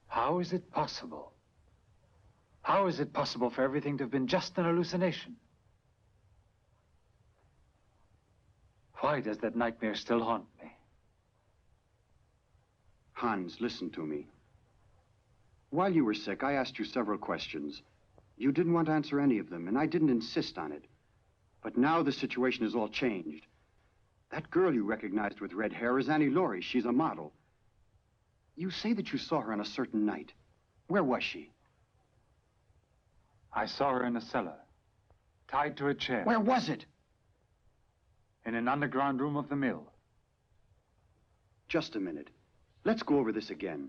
How is it possible? How is it possible for everything to have been just an hallucination? Why does that nightmare still haunt me? Hans, listen to me. While you were sick, I asked you several questions. You didn't want to answer any of them, and I didn't insist on it. But now the situation is all changed. That girl you recognized with red hair is Annie Laurie. She's a model. You say that you saw her on a certain night. Where was she? I saw her in a cellar, tied to a chair. Where was it? In an underground room of the mill. Just a minute. Let's go over this again.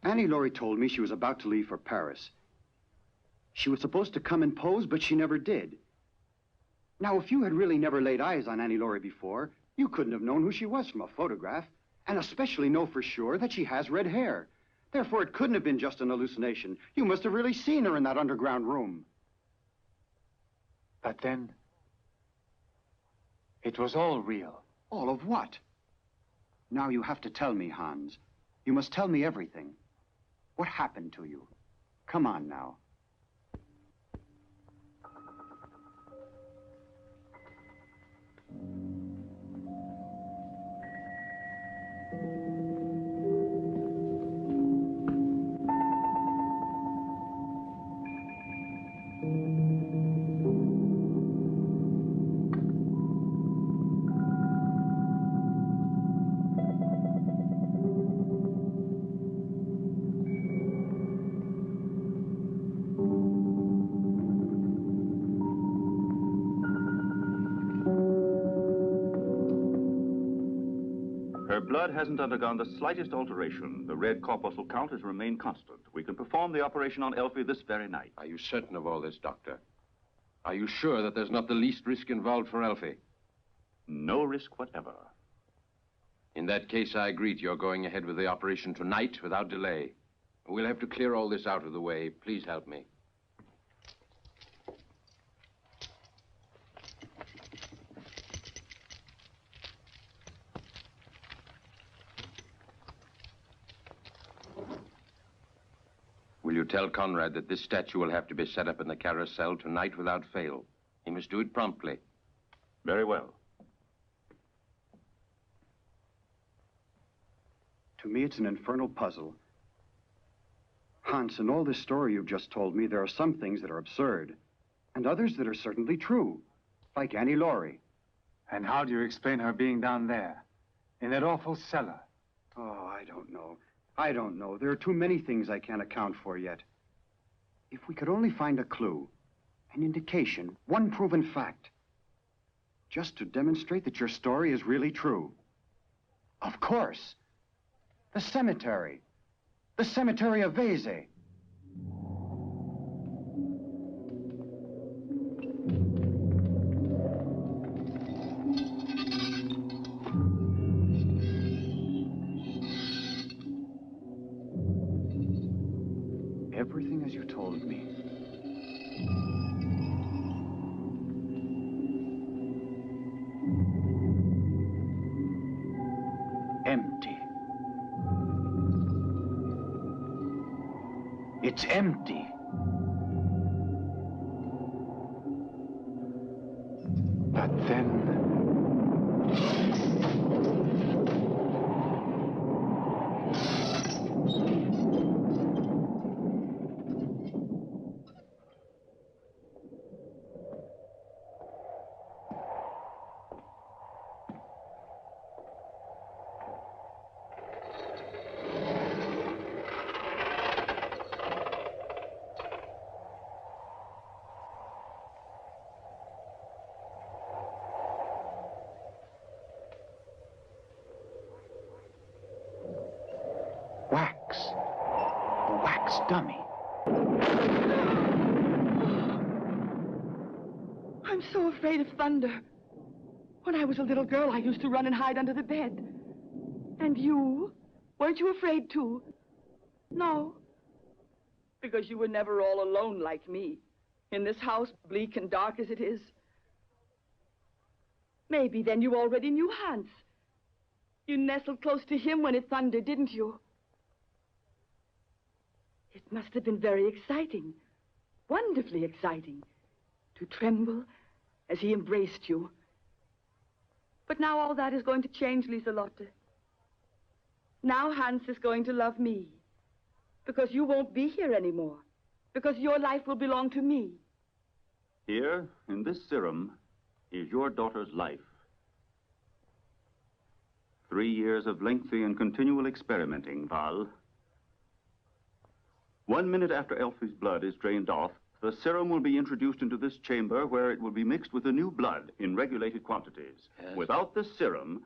Annie Laurie told me she was about to leave for Paris. She was supposed to come and pose, but she never did. Now, if you had really never laid eyes on Annie Laurie before, you couldn't have known who she was from a photograph, and especially know for sure that she has red hair. Therefore, it couldn't have been just an hallucination. You must have really seen her in that underground room. But then, it was all real. All of what? Now you have to tell me, Hans. You must tell me everything. What happened to you? Come on now. Her blood hasn't undergone the slightest alteration. The red corpuscle count has remained constant. We can perform the operation on Elfie this very night. Are you certain of all this, Doctor? Are you sure that there's not the least risk involved for Elfie? No risk whatever. In that case, I agree to your going ahead with the operation tonight without delay. We'll have to clear all this out of the way. Please help me. Will you tell Conrad that this statue will have to be set up in the carousel tonight without fail? He must do it promptly. Very well. To me, it's an infernal puzzle. Hans, in all this story you've just told me, there are some things that are absurd, and others that are certainly true, like Annie Laurie. And how do you explain her being down there, in that awful cellar? Oh, I don't know. I don't know. There are too many things I can't account for yet. If we could only find a clue, an indication, one proven fact, just to demonstrate that your story is really true. Of course. The cemetery. The cemetery of Vese. Everything as you told me. Empty. It's empty. But then... Wax. A wax dummy. I'm so afraid of thunder. When I was a little girl, I used to run and hide under the bed. And you? Weren't you afraid too? No. Because you were never all alone like me. In this house, bleak and dark as it is. Maybe then you already knew Hans. You nestled close to him when it thundered, didn't you? It must have been very exciting, wonderfully exciting, to tremble as he embraced you. But now all that is going to change, Lieselotte. Now Hans is going to love me, because you won't be here anymore, because your life will belong to me. Here, in this serum, is your daughter's life. 3 years of lengthy and continual experimenting, Val. 1 minute after Elfie's blood is drained off, the serum will be introduced into this chamber where it will be mixed with the new blood in regulated quantities. Yes. Without this serum,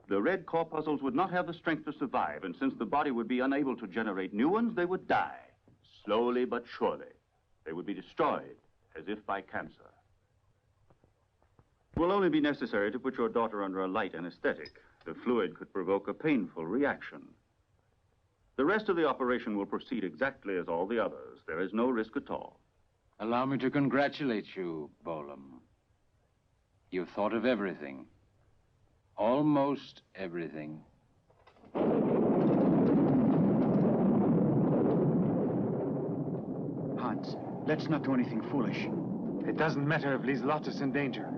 the red corpuscles would not have the strength to survive, and since the body would be unable to generate new ones, they would die. Slowly but surely. They would be destroyed, as if by cancer. It will only be necessary to put your daughter under a light anesthetic. The fluid could provoke a painful reaction. The rest of the operation will proceed exactly as all the others. There is no risk at all. Allow me to congratulate you, Bolam. You've thought of everything. Almost everything. Hans, let's not do anything foolish. It doesn't matter if Lieselotte is in danger.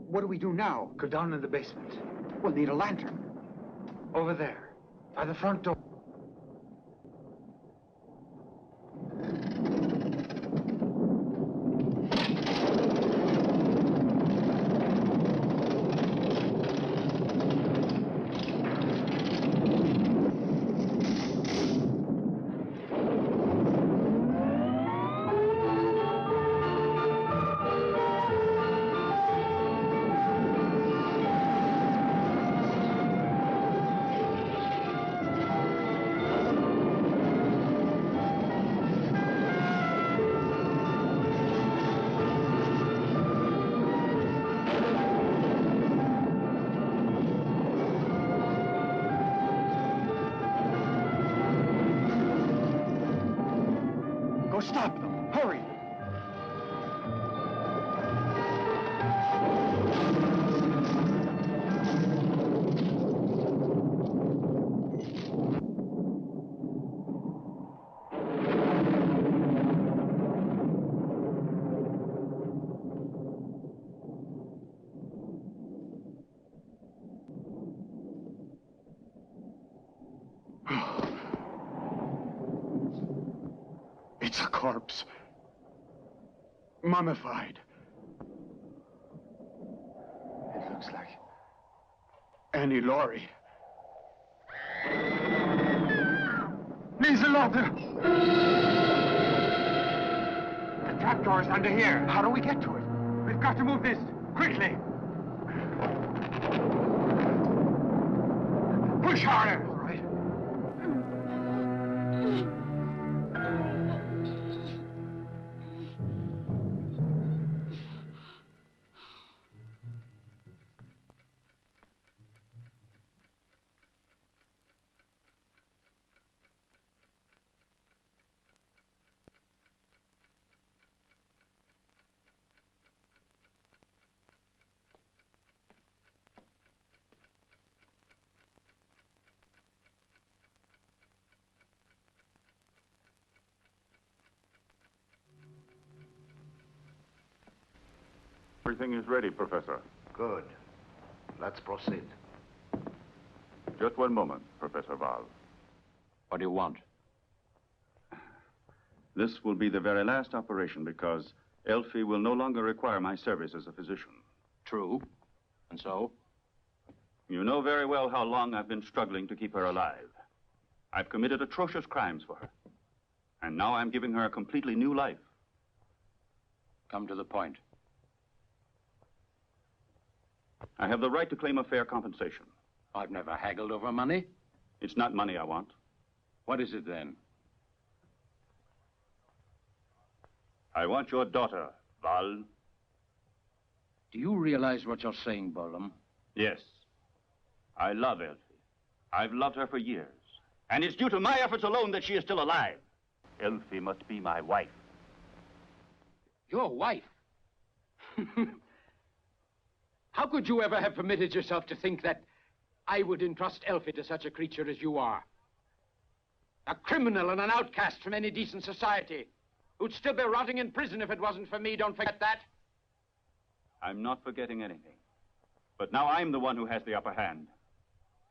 What do we do now? Go down in the basement. We'll need a lantern. Over there, by the front door. corpse. Mummified. It looks like Annie Laurie. Lieselotte! The trapdoor is under here. How do we get to it? We've got to move this, quickly. Push harder. All right. Everything is ready, Professor. Good. Let's proceed. Just one moment, Professor Val. What do you want? This will be the very last operation because Elfie will no longer require my service as a physician. True. And so? You know very well how long I've been struggling to keep her alive. I've committed atrocious crimes for her. And now I'm giving her a completely new life. Come to the point. I have the right to claim a fair compensation. I've never haggled over money. It's not money I want. What is it then? I want your daughter, Val. Do you realize what you're saying, Böhme? Yes. I love Elfie. I've loved her for years. And it's due to my efforts alone that she is still alive. Elfie must be my wife. Your wife? How could you ever have permitted yourself to think that I would entrust Elfie to such a creature as you are? A criminal and an outcast from any decent society who'd still be rotting in prison if it wasn't for me, don't forget that. I'm not forgetting anything. But now I'm the one who has the upper hand.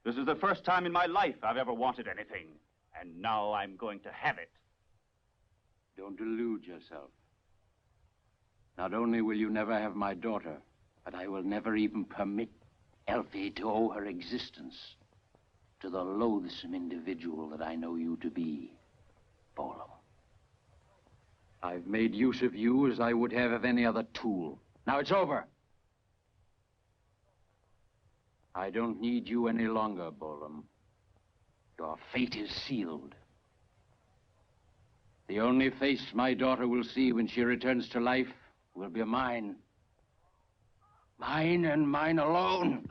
This is the first time in my life I've ever wanted anything. And now I'm going to have it. Don't delude yourself. Not only will you never have my daughter, but I will never even permit Elfie to owe her existence to the loathsome individual that I know you to be, Böhme. I've made use of you as I would have of any other tool. Now it's over. I don't need you any longer, Böhme. Your fate is sealed. The only face my daughter will see when she returns to life will be mine. Mine and mine alone.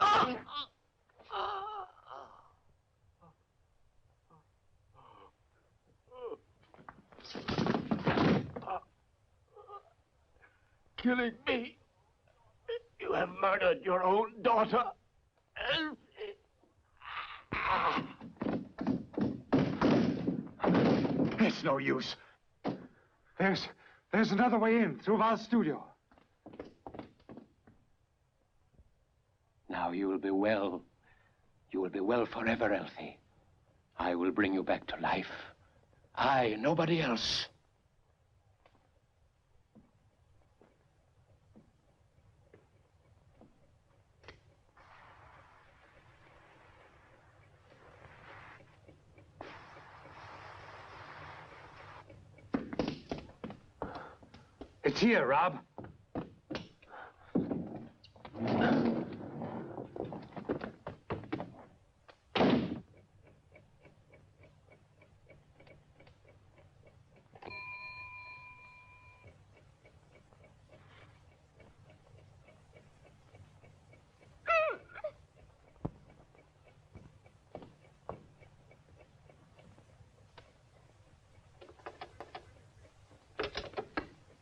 Killing me. You have murdered your own daughter, Elfie. It's no use. There's another way in, through Val's studio. Now you will be well. You will be well forever, Elfie. I will bring you back to life. I, nobody else. It's here, Rob.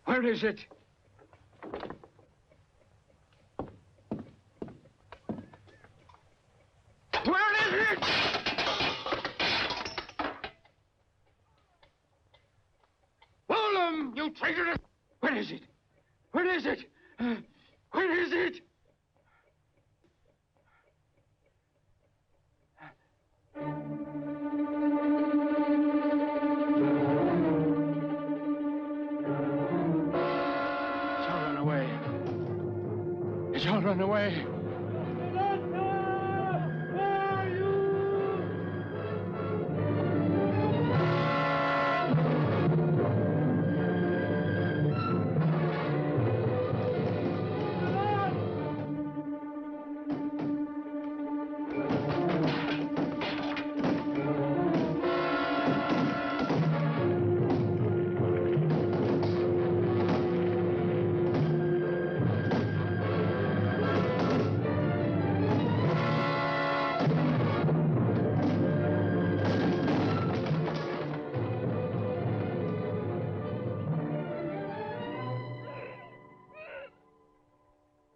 Where is it? Where is it? Böhme, you traitor! Where is it? Where is it? Where is it? We shall run away.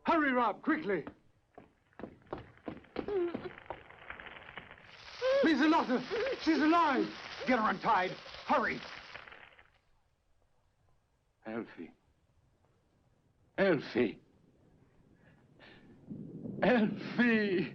Hurry, Rob, quickly. Lieselotte, she's alive. Get her untied. Hurry. Elfie. Elfie. Elfie.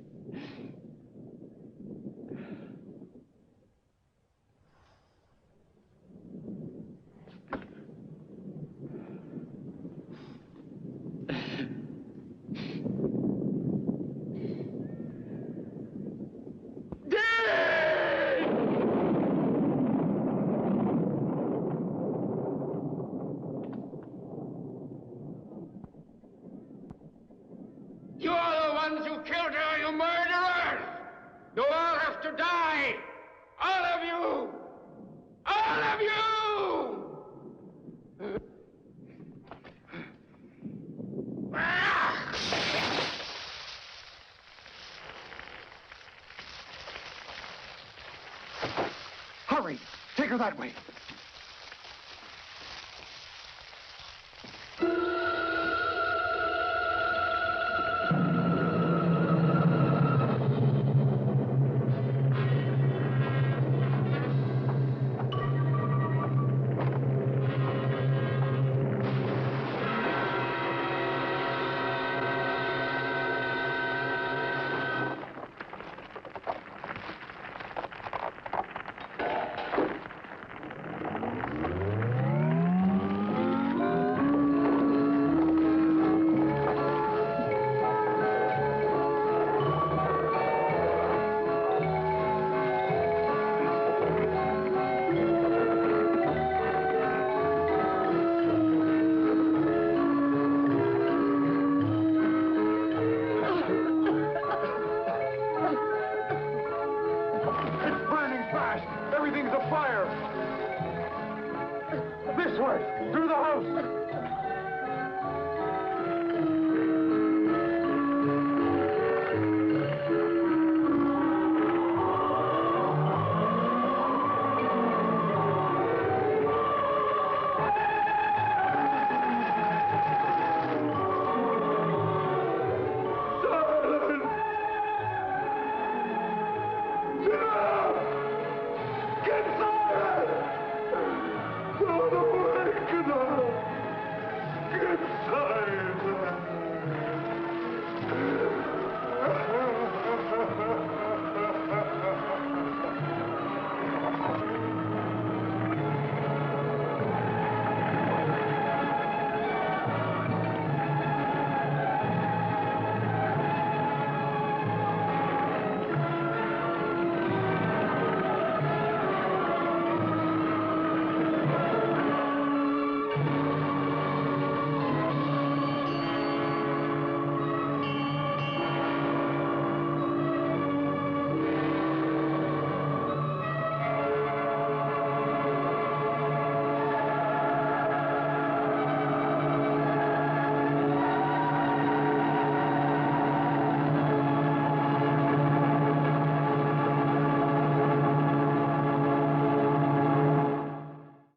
You are the ones who killed her, you murderers! You all have to die! All of you! All of you! Hurry. Take her that way.